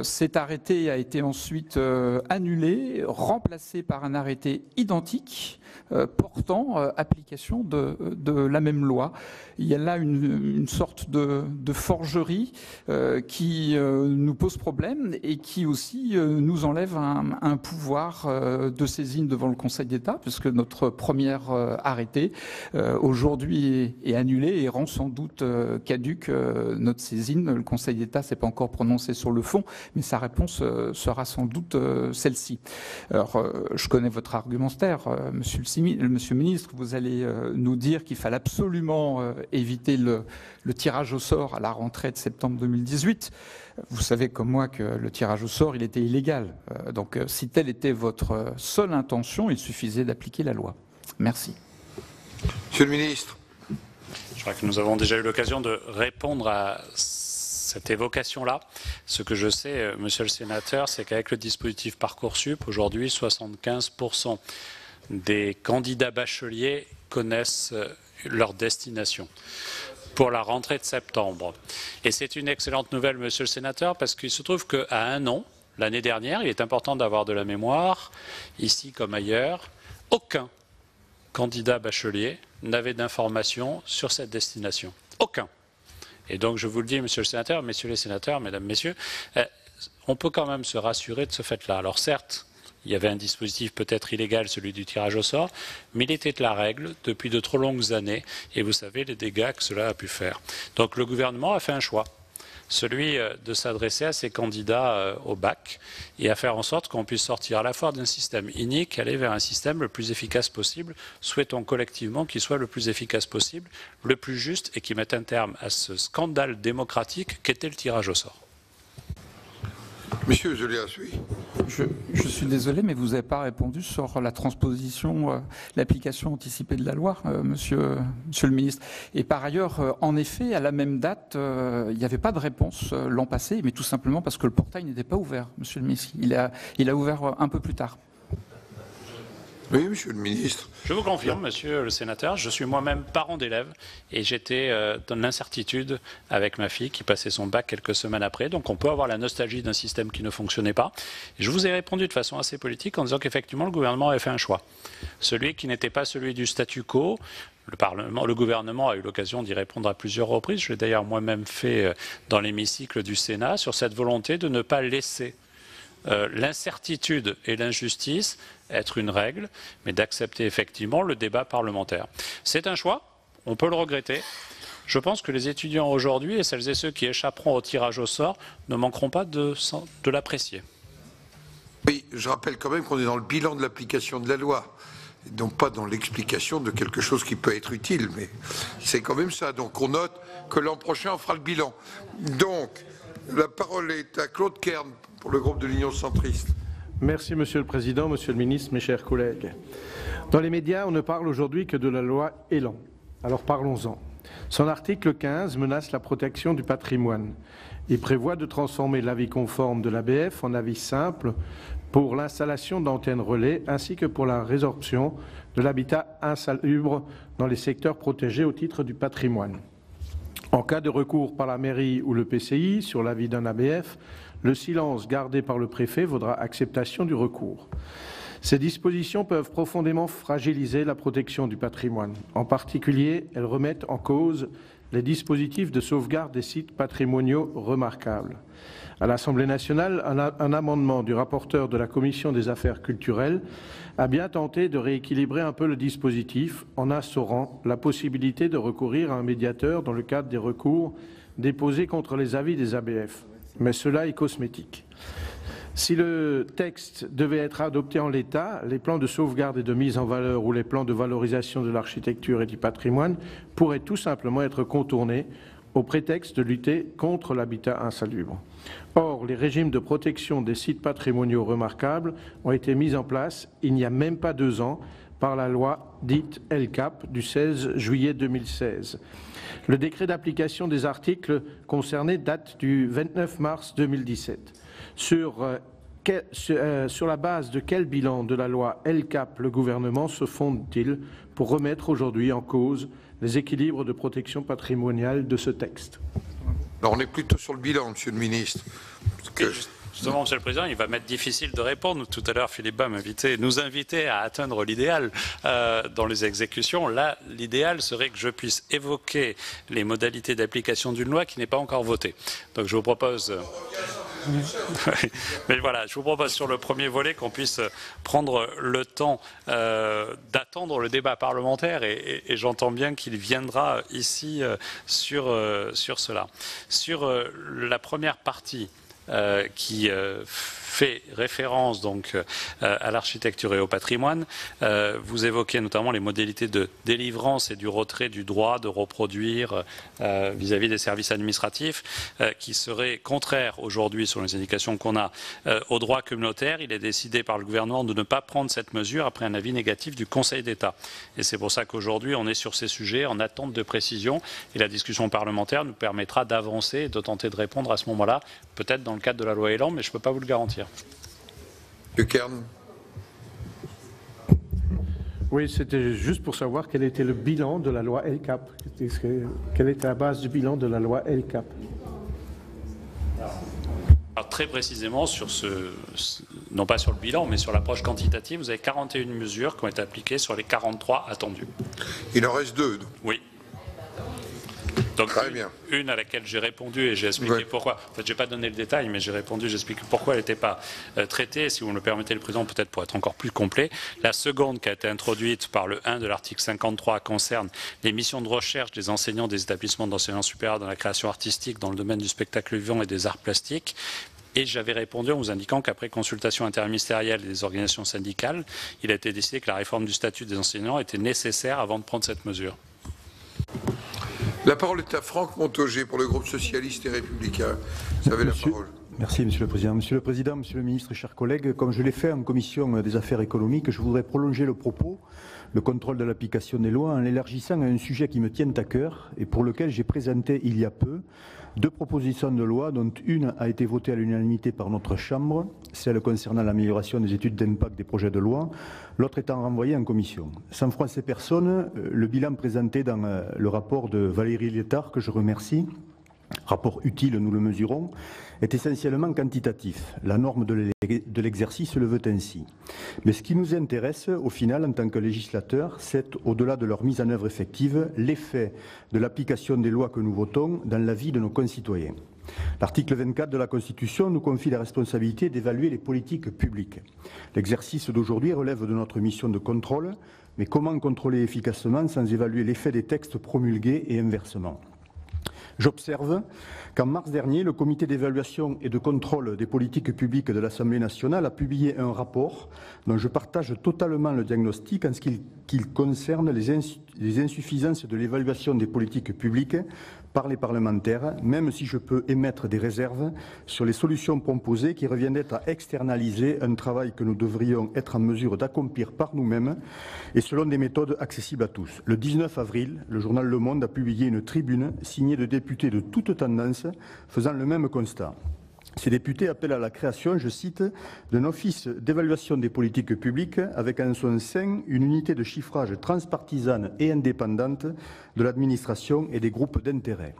Cet arrêté a été ensuite annulé, remplacé par un arrêté identique portant application de la même loi. Il y a là une sorte de forgerie qui nous pose problème et qui aussi nous enlève un pouvoir de saisine devant le Conseil d'État, puisque notre premier arrêté aujourd'hui est annulé et rend sans doute caduque notre saisine. Le Conseil d'État ne s'est pas encore prononcé sur le fond, mais sa réponse sera sans doute celle-ci. Alors, je connais votre argumentaire, monsieur le ministre, vous allez nous dire qu'il fallait absolument éviter le tirage au sort à la rentrée de septembre 2018. Vous savez comme moi que le tirage au sort, il était illégal. Donc, si telle était votre seule intention, il suffisait d'appliquer la loi. Merci. Monsieur le ministre. Je crois que nous avons déjà eu l'occasion de répondre à cette évocation-là. Ce que je sais, monsieur le sénateur, c'est qu'avec le dispositif Parcoursup, aujourd'hui, 75% des candidats bacheliers connaissent leur destination pour la rentrée de septembre. Et c'est une excellente nouvelle, monsieur le sénateur, parce qu'il se trouve qu'à un an, l'année dernière, il est important d'avoir de la mémoire, ici comme ailleurs, aucun candidat bachelier n'avait d'informations sur cette destination. Aucun. Et donc, je vous le dis, monsieur le sénateur, messieurs les sénateurs, mesdames, messieurs, on peut quand même se rassurer de ce fait-là. Alors certes, il y avait un dispositif peut-être illégal, celui du tirage au sort, mais il était la règle depuis de trop longues années, et vous savez les dégâts que cela a pu faire. Donc le gouvernement a fait un choix, celui de s'adresser à ces candidats au bac et à faire en sorte qu'on puisse sortir à la fois d'un système inique, aller vers un système le plus efficace possible. Souhaitons collectivement qu'il soit le plus efficace possible, le plus juste et qui mette un terme à ce scandale démocratique qu'était le tirage au sort. Monsieur Ouzoulias, oui. Je suis désolé, mais vous n'avez pas répondu sur la transposition, l'application anticipée de la loi, monsieur le ministre. Et par ailleurs, en effet, à la même date, il n'y avait pas de réponse l'an passé, mais tout simplement parce que le portail n'était pas ouvert, monsieur le ministre. Il a ouvert un peu plus tard. Oui, monsieur le ministre. Je vous confirme, monsieur le sénateur, je suis moi-même parent d'élève et j'étais dans l'incertitude avec ma fille qui passait son bac quelques semaines après. Donc on peut avoir la nostalgie d'un système qui ne fonctionnait pas. Et je vous ai répondu de façon assez politique en disant qu'effectivement le gouvernement avait fait un choix. Celui qui n'était pas celui du statu quo. Le gouvernement a eu l'occasion d'y répondre à plusieurs reprises. Je l'ai d'ailleurs moi-même fait dans l'hémicycle du Sénat sur cette volonté de ne pas laisser l'incertitude et l'injustice être une règle, mais d'accepter effectivement le débat parlementaire. C'est un choix, on peut le regretter. Je pense que les étudiants aujourd'hui et celles et ceux qui échapperont au tirage au sort ne manqueront pas de l'apprécier. Oui, je rappelle quand même qu'on est dans le bilan de l'application de la loi, et donc pas dans l'explication de quelque chose qui peut être utile, mais c'est quand même ça. Donc on note que l'an prochain on fera le bilan. Donc la parole est à Claude Kern pour le groupe de l'Union centriste. Merci Monsieur le Président, Monsieur le Ministre, mes chers collègues. Dans les médias, on ne parle aujourd'hui que de la loi Elan. Alors parlons-en. Son article 15 menace la protection du patrimoine. Il prévoit de transformer l'avis conforme de l'ABF en avis simple pour l'installation d'antennes relais ainsi que pour la résorption de l'habitat insalubre dans les secteurs protégés au titre du patrimoine. En cas de recours par la mairie ou le PCI sur l'avis d'un ABF, le silence gardé par le préfet vaudra acceptation du recours. Ces dispositions peuvent profondément fragiliser la protection du patrimoine. En particulier, elles remettent en cause les dispositifs de sauvegarde des sites patrimoniaux remarquables. À l'Assemblée nationale, un amendement du rapporteur de la Commission des affaires culturelles a bien tenté de rééquilibrer un peu le dispositif en instaurant la possibilité de recourir à un médiateur dans le cadre des recours déposés contre les avis des ABF. Mais cela est cosmétique. Si le texte devait être adopté en l'état, les plans de sauvegarde et de mise en valeur ou les plans de valorisation de l'architecture et du patrimoine pourraient tout simplement être contournés au prétexte de lutter contre l'habitat insalubre. Or, les régimes de protection des sites patrimoniaux remarquables ont été mis en place il n'y a même pas 2 ans par la loi dite LCAP du 16 juillet 2016. Le décret d'application des articles concernés date du 29 mars 2017. Sur la base de quel bilan de la loi LCAP le gouvernement se fonde-t-il pour remettre aujourd'hui en cause les équilibres de protection patrimoniale de ce texte? Alors on est plutôt sur le bilan, monsieur le ministre. Justement, Monsieur le Président, il va m'être difficile de répondre. Tout à l'heure, Philippe Bas nous invitait à atteindre l'idéal dans les exécutions. Là, l'idéal serait que je puisse évoquer les modalités d'application d'une loi qui n'est pas encore votée. Donc je vous propose... Mais voilà, je vous propose sur le premier volet qu'on puisse prendre le temps d'attendre le débat parlementaire et j'entends bien qu'il viendra ici sur cela. Sur la première partie qui fait référence donc à l'architecture et au patrimoine. Vous évoquez notamment les modalités de délivrance et du retrait du droit de reproduire vis-à-vis des services administratifs qui seraient contraires aujourd'hui, selon les indications qu'on a, au droit communautaire. Il est décidé par le gouvernement de ne pas prendre cette mesure après un avis négatif du Conseil d'État. Et c'est pour ça qu'aujourd'hui, on est sur ces sujets en attente de précision et la discussion parlementaire nous permettra d'avancer et de tenter de répondre à ce moment-là, peut-être dans le cadre de la loi Elan, mais je ne peux pas vous le garantir. M. Kern. Oui, c'était juste pour savoir quel était le bilan de la loi LCAP. Quelle était la base du bilan de la loi LCAP? Alors, très précisément, non pas sur le bilan, mais sur l'approche quantitative, vous avez 41 mesures qui ont été appliquées sur les 43 attendues. Il en reste 2. Donc. Oui. Donc, très bien. Une à laquelle j'ai répondu et j'ai expliqué pourquoi. En fait, je n'ai pas donné le détail, mais j'ai répondu, j'ai expliqué pourquoi elle n'était pas traitée. Si vous me le permettez, le Président, peut-être pour être encore plus complet. La seconde qui a été introduite par le 1 de l'article 53 concerne les missions de recherche des enseignants des établissements d'enseignement supérieur dans la création artistique, dans le domaine du spectacle vivant et des arts plastiques. Et j'avais répondu en vous indiquant qu'après consultation interministérielle des organisations syndicales, il a été décidé que la réforme du statut des enseignants était nécessaire avant de prendre cette mesure. La parole est à Franck Montaugé pour le groupe socialiste et républicain. Vous avez la parole. Merci Monsieur le Président. Monsieur le Président, Monsieur le Ministre, chers collègues, comme je l'ai fait en commission des affaires économiques, je voudrais prolonger le propos, le contrôle de l'application des lois, en l'élargissant à un sujet qui me tient à cœur et pour lequel j'ai présenté il y a peu 2 propositions de loi, dont une a été votée à l'unanimité par notre Chambre, celle concernant l'amélioration des études d'impact des projets de loi, l'autre étant renvoyée en commission. Sans froisser personne, le bilan présenté dans le rapport de Valérie Létard, que je remercie, rapport utile, nous le mesurons, est essentiellement quantitatif. La norme de l'exercice le veut ainsi. Mais ce qui nous intéresse, au final, en tant que législateur, c'est, au-delà de leur mise en œuvre effective, l'effet de l'application des lois que nous votons dans la vie de nos concitoyens. L'article 24 de la Constitution nous confie la responsabilité d'évaluer les politiques publiques. L'exercice d'aujourd'hui relève de notre mission de contrôle, mais comment contrôler efficacement sans évaluer l'effet des textes promulgués et inversement ? J'observe qu'en mars dernier, le comité d'évaluation et de contrôle des politiques publiques de l'Assemblée nationale a publié un rapport dont je partage totalement le diagnostic en ce qui concerne les insuffisances de l'évaluation des politiques publiques par les parlementaires, même si je peux émettre des réserves sur les solutions proposées qui reviendraient à externaliser un travail que nous devrions être en mesure d'accomplir par nous-mêmes et selon des méthodes accessibles à tous. Le 19 avril, le journal Le Monde a publié une tribune signée de députés de toutes tendances faisant le même constat. Ces députés appellent à la création, je cite, d'un office d'évaluation des politiques publiques avec en son sein une unité de chiffrage transpartisane et indépendante de l'administration et des groupes d'intérêt.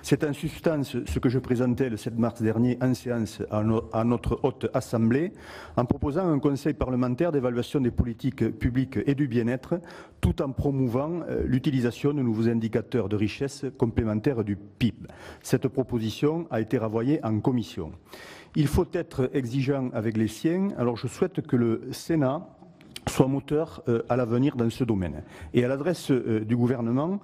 C'est en substance ce que je présentais le 7 mars dernier en séance à notre haute assemblée en proposant un conseil parlementaire d'évaluation des politiques publiques et du bien-être tout en promouvant l'utilisation de nouveaux indicateurs de richesse complémentaires du PIB. Cette proposition a été renvoyée en commission. Il faut être exigeant avec les siens, alors je souhaite que le Sénat soit moteur à l'avenir dans ce domaine. Et à l'adresse du gouvernement,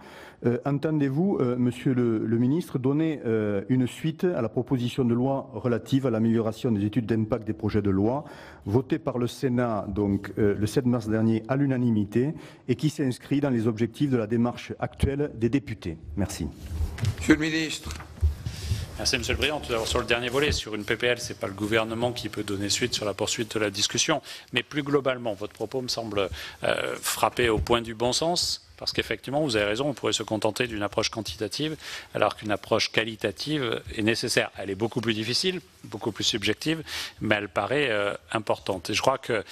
entendez-vous, Monsieur le Ministre, donner une suite à la proposition de loi relative à l'amélioration des études d'impact des projets de loi, votée par le Sénat donc, le 7 mars dernier à l'unanimité et qui s'inscrit dans les objectifs de la démarche actuelle des députés. Merci. Monsieur le Ministre. Merci Monsieur le Président. Tout d'abord sur le dernier volet, sur une PPL, ce n'est pas le gouvernement qui peut donner suite sur la poursuite de la discussion, mais plus globalement, votre propos me semble frapper au point du bon sens. Parce qu'effectivement, vous avez raison, on pourrait se contenter d'une approche quantitative, alors qu'une approche qualitative est nécessaire. Elle est beaucoup plus difficile, beaucoup plus subjective, mais elle paraît importante. Et je crois que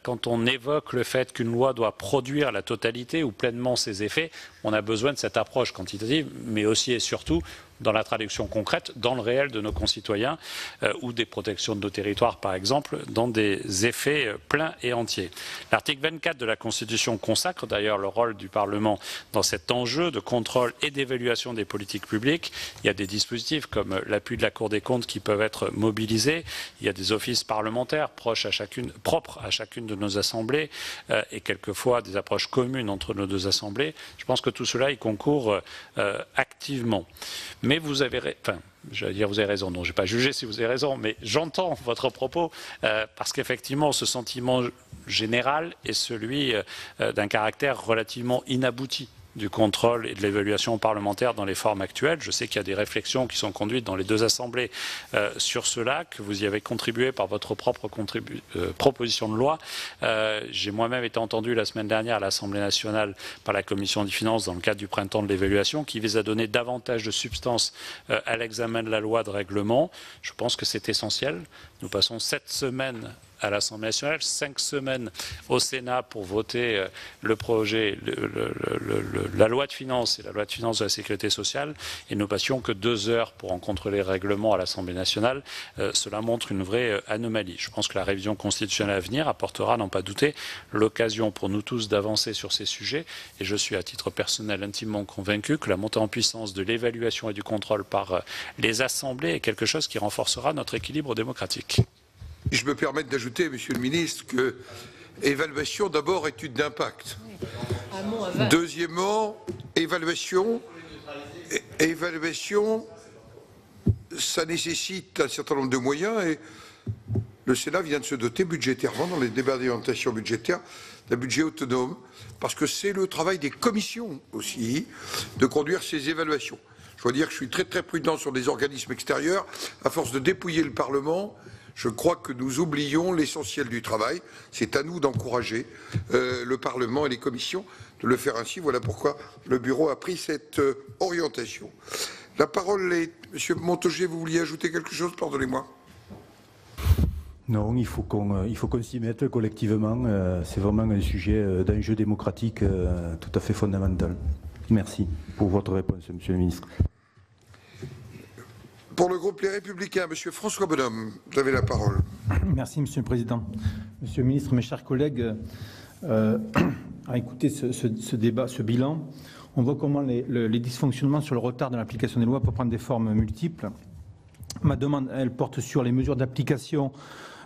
quand on évoque le fait qu'une loi doit produire la totalité ou pleinement ses effets, on a besoin de cette approche quantitative, mais aussi et surtout dans la traduction concrète, dans le réel de nos concitoyens, ou des protections de nos territoires, par exemple, dans des effets pleins et entiers. L'article 24 de la Constitution consacre d'ailleurs le rôle du Parlement dans cet enjeu de contrôle et d'évaluation des politiques publiques. Il y a des dispositifs comme l'appui de la Cour des comptes qui peuvent être mobilisés. Il y a des offices parlementaires propres à chacune de nos assemblées et quelquefois des approches communes entre nos deux assemblées. Je pense que tout cela y concourt activement. Mais vous avez, j'allais dire vous avez raison, non, je n'ai pas jugé si vous avez raison, mais j'entends votre propos parce qu'effectivement, ce sentiment général est celui d'un caractère relativement inabouti du contrôle et de l'évaluation parlementaire dans les formes actuelles. Je sais qu'il y a des réflexions qui sont conduites dans les deux assemblées sur cela, que vous y avez contribué par votre propre proposition de loi. J'ai moi-même été entendu la semaine dernière à l'Assemblée nationale par la Commission des finances dans le cadre du printemps de l'évaluation qui vise à donner davantage de substance à l'examen de la loi de règlement. Je pense que c'est essentiel. Nous passons 7 semaines à l'Assemblée nationale, 5 semaines au Sénat pour voter le projet, la loi de finances et la loi de finances de la sécurité sociale, et nous passions que 2 heures pour en contrôler les règlements à l'Assemblée nationale. Cela montre une vraie anomalie. Je pense que la révision constitutionnelle à venir apportera, n'en pas douter, l'occasion pour nous tous d'avancer sur ces sujets, et je suis à titre personnel intimement convaincu que la montée en puissance de l'évaluation et du contrôle par les assemblées est quelque chose qui renforcera notre équilibre démocratique. Je me permets d'ajouter, Monsieur le Ministre, que évaluation d'abord étude d'impact. Deuxièmement, évaluation, ça nécessite un certain nombre de moyens et le Sénat vient de se doter budgétairement dans les débats d'orientation budgétaire d'un budget autonome parce que c'est le travail des commissions aussi de conduire ces évaluations. Je dois dire que je suis très très prudent sur des organismes extérieurs. À force de dépouiller le Parlement, je crois que nous oublions l'essentiel du travail. C'est à nous d'encourager le Parlement et les commissions de le faire ainsi. Voilà pourquoi le Bureau a pris cette orientation. La parole est... Monsieur Montaugé, vous vouliez ajouter quelque chose? Pardonnez-moi. Non, il faut qu'on s'y mette collectivement. C'est vraiment un sujet d'enjeu démocratique tout à fait fondamental. Merci pour votre réponse, Monsieur le Ministre. Pour le groupe Les Républicains, Monsieur François Bonhomme, vous avez la parole. Merci, Monsieur le Président. Monsieur le Ministre, mes chers collègues, à écouter ce débat, ce bilan, on voit comment les dysfonctionnements sur le retard dans l'application des lois peuvent prendre des formes multiples. Ma demande, elle porte sur les mesures d'application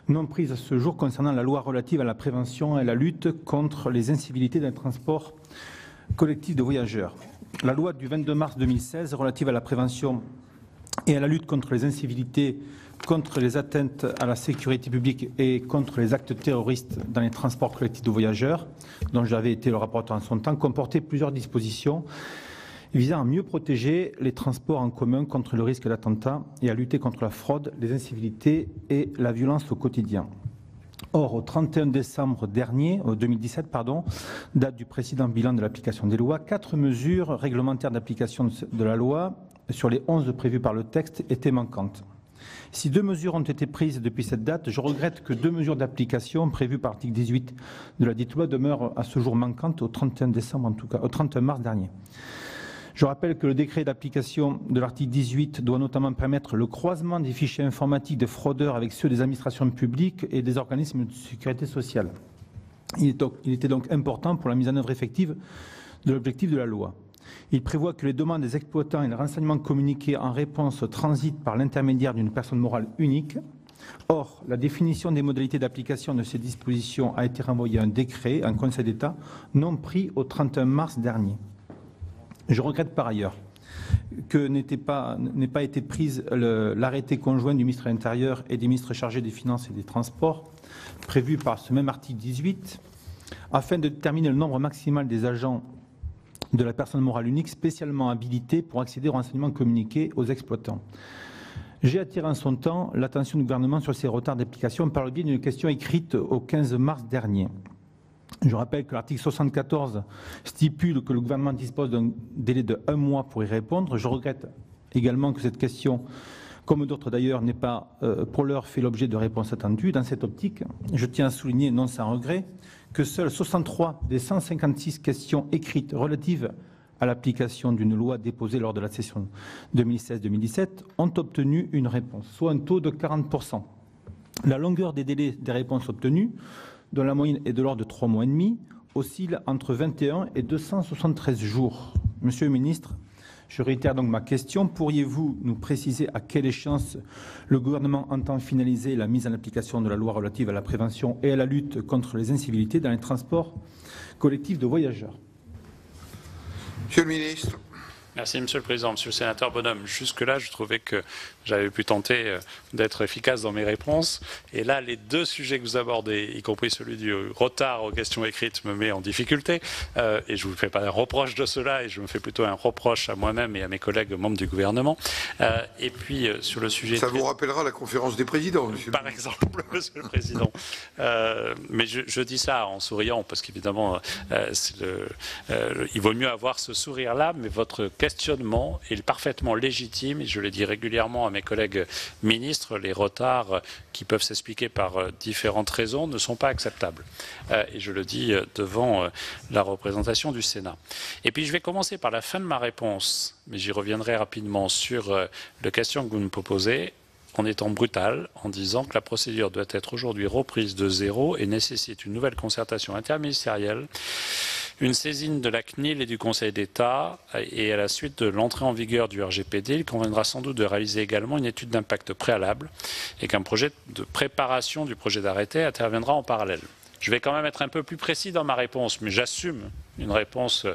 non prises à ce jour concernant la loi relative à la prévention et à la lutte contre les incivilités dans le transport collectif de voyageurs. La loi du 22 mars 2016 relative à la prévention et à la lutte contre les incivilités, contre les atteintes à la sécurité publique et contre les actes terroristes dans les transports collectifs de voyageurs, dont j'avais été le rapporteur en son temps, comportait plusieurs dispositions visant à mieux protéger les transports en commun contre le risque d'attentat et à lutter contre la fraude, les incivilités et la violence au quotidien. Or, au 31 décembre dernier, 2017, date du précédent bilan de l'application des lois, 4 mesures réglementaires d'application de la loi sur les 11 prévues par le texte étaient manquantes. Si 2 mesures ont été prises depuis cette date, je regrette que 2 mesures d'application prévues par l'article 18 de la dite loi demeurent à ce jour manquantes au 31 décembre, en tout cas, au 31 mars dernier. Je rappelle que le décret d'application de l'article 18 doit notamment permettre le croisement des fichiers informatiques des fraudeurs avec ceux des administrations publiques et des organismes de sécurité sociale. Il était donc important pour la mise en œuvre effective de l'objectif de la loi. Il prévoit que les demandes des exploitants et les renseignements communiqués en réponse transitent par l'intermédiaire d'une personne morale unique. Or, la définition des modalités d'application de ces dispositions a été renvoyée à un décret, un Conseil d'État, non pris au 31 mars dernier. Je regrette par ailleurs que n'ait pas été prise l'arrêté conjoint du ministre de l'Intérieur et des ministres chargés des Finances et des Transports, prévu par ce même article 18, afin de déterminer le nombre maximal des agents de la personne morale unique spécialement habilités pour accéder aux renseignements communiqués aux exploitants. J'ai attiré en son temps l'attention du gouvernement sur ces retards d'application par le biais d'une question écrite au 15 mars dernier. Je rappelle que l'article 74 stipule que le gouvernement dispose d'un délai de 1 mois pour y répondre. Je regrette également que cette question, comme d'autres d'ailleurs, n'ait pas pour l'heure fait l'objet de réponses attendues. Dans cette optique, je tiens à souligner, non sans regret, que seules 63 des 156 questions écrites relatives à l'application d'une loi déposée lors de la session 2016-2017 ont obtenu une réponse, soit un taux de 40%. La longueur des délais des réponses obtenues, dont la moyenne est de l'ordre de 3 mois et demi, oscille entre 21 et 273 jours. Monsieur le ministre, je réitère donc ma question. Pourriez-vous nous préciser à quelle échéance le gouvernement entend finaliser la mise en application de la loi relative à la prévention et à la lutte contre les incivilités dans les transports collectifs de voyageurs? Monsieur le ministre. Merci, Monsieur le Président. Monsieur le sénateur Bonhomme, jusque-là, je trouvais que j'avais pu tenter d'être efficace dans mes réponses. Et là, les deux sujets que vous abordez, y compris celui du retard aux questions écrites, me met en difficulté. Et je ne vous fais pas un reproche de cela, et je me fais plutôt un reproche à moi-même et à mes collègues membres du gouvernement. Et puis, sur le sujet... Ça vous rappellera la conférence des présidents, monsieur. Par exemple, Monsieur le Président. Mais je dis ça en souriant, parce qu'évidemment, il vaut mieux avoir ce sourire-là, mais votre questionnement est parfaitement légitime, et je le dis régulièrement à mes collègues ministres, les retards qui peuvent s'expliquer par différentes raisons ne sont pas acceptables. Et je le dis devant la représentation du Sénat. Et puis je vais commencer par la fin de ma réponse, mais j'y reviendrai rapidement sur la question que vous me proposez, en étant brutal, en disant que la procédure doit être aujourd'hui reprise de zéro et nécessite une nouvelle concertation interministérielle, une saisine de la CNIL et du Conseil d'État, et à la suite de l'entrée en vigueur du RGPD, il conviendra sans doute de réaliser également une étude d'impact préalable et qu'un projet de préparation du projet d'arrêté interviendra en parallèle. Je vais quand même être un peu plus précis dans ma réponse, mais j'assume une réponse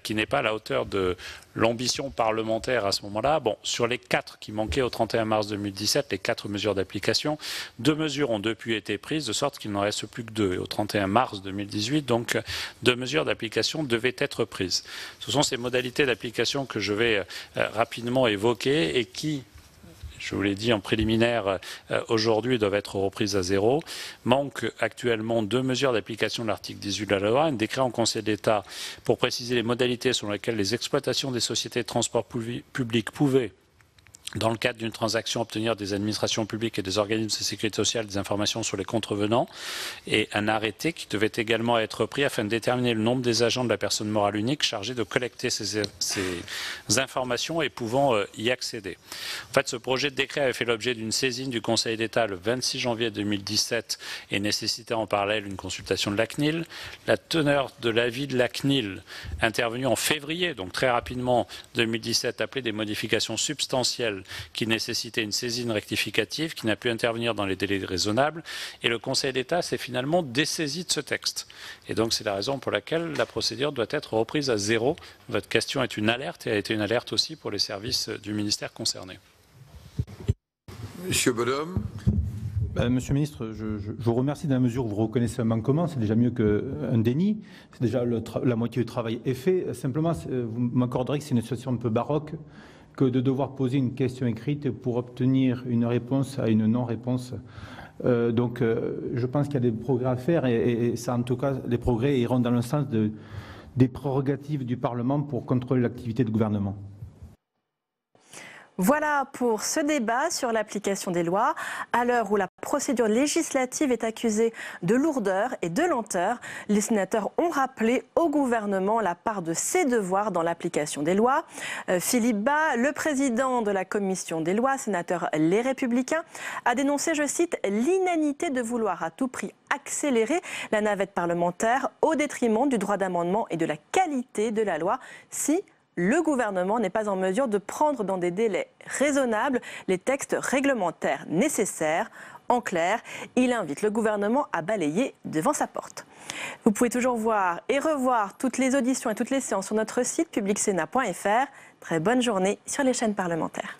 qui n'est pas à la hauteur de l'ambition parlementaire à ce moment-là. Bon, sur les 4 qui manquaient au 31 mars 2017, les 4 mesures d'application, 2 mesures ont depuis été prises, de sorte qu'il n'en reste plus que 2. Et au 31 mars 2018, donc, 2 mesures d'application devaient être prises. Ce sont ces modalités d'application que je vais rapidement évoquer et qui, je vous l'ai dit en préliminaire, aujourd'hui doivent être reprises à zéro. Manque actuellement 2 mesures d'application de l'article 18 de la loi, un décret en Conseil d'État pour préciser les modalités selon lesquelles les exploitations des sociétés de transport public pouvaient, dans le cadre d'une transaction, obtenir des administrations publiques et des organismes de sécurité sociale des informations sur les contrevenants, et un arrêté qui devait également être pris afin de déterminer le nombre des agents de la personne morale unique chargés de collecter ces informations et pouvant y accéder. En fait, ce projet de décret avait fait l'objet d'une saisine du Conseil d'État le 26 janvier 2017 et nécessitait en parallèle une consultation de la CNIL. La teneur de l'avis de la CNIL, intervenue en février, donc très rapidement 2017, appelait des modifications substantielles qui nécessitait une saisine rectificative qui n'a pu intervenir dans les délais raisonnables, et le Conseil d'État s'est finalement dessaisi de ce texte. Et donc c'est la raison pour laquelle la procédure doit être reprise à zéro. Votre question est une alerte et a été une alerte aussi pour les services du ministère concerné. Monsieur Bonhomme. Monsieur le ministre, je vous remercie dans la mesure où vous reconnaissez un manquement, c'est déjà mieux qu'un déni, c'est déjà la moitié du travail est fait. Simplement, vous m'accorderez que c'est une situation un peu baroque que de devoir poser une question écrite pour obtenir une réponse à une non-réponse. Donc je pense qu'il y a des progrès à faire et ça, en tout cas, les progrès iront dans le sens des prérogatives du Parlement pour contrôler l'activité du gouvernement. Voilà pour ce débat sur l'application des lois. À l'heure où la procédure législative est accusée de lourdeur et de lenteur, les sénateurs ont rappelé au gouvernement la part de ses devoirs dans l'application des lois. Philippe Bas, le président de la commission des lois, sénateur Les Républicains, a dénoncé, je cite, l'inanité de vouloir à tout prix accélérer la navette parlementaire au détriment du droit d'amendement et de la qualité de la loi si le gouvernement n'est pas en mesure de prendre dans des délais raisonnables les textes réglementaires nécessaires. En clair, il invite le gouvernement à balayer devant sa porte. Vous pouvez toujours voir et revoir toutes les auditions et toutes les séances sur notre site publicsénat.fr. Très bonne journée sur les chaînes parlementaires.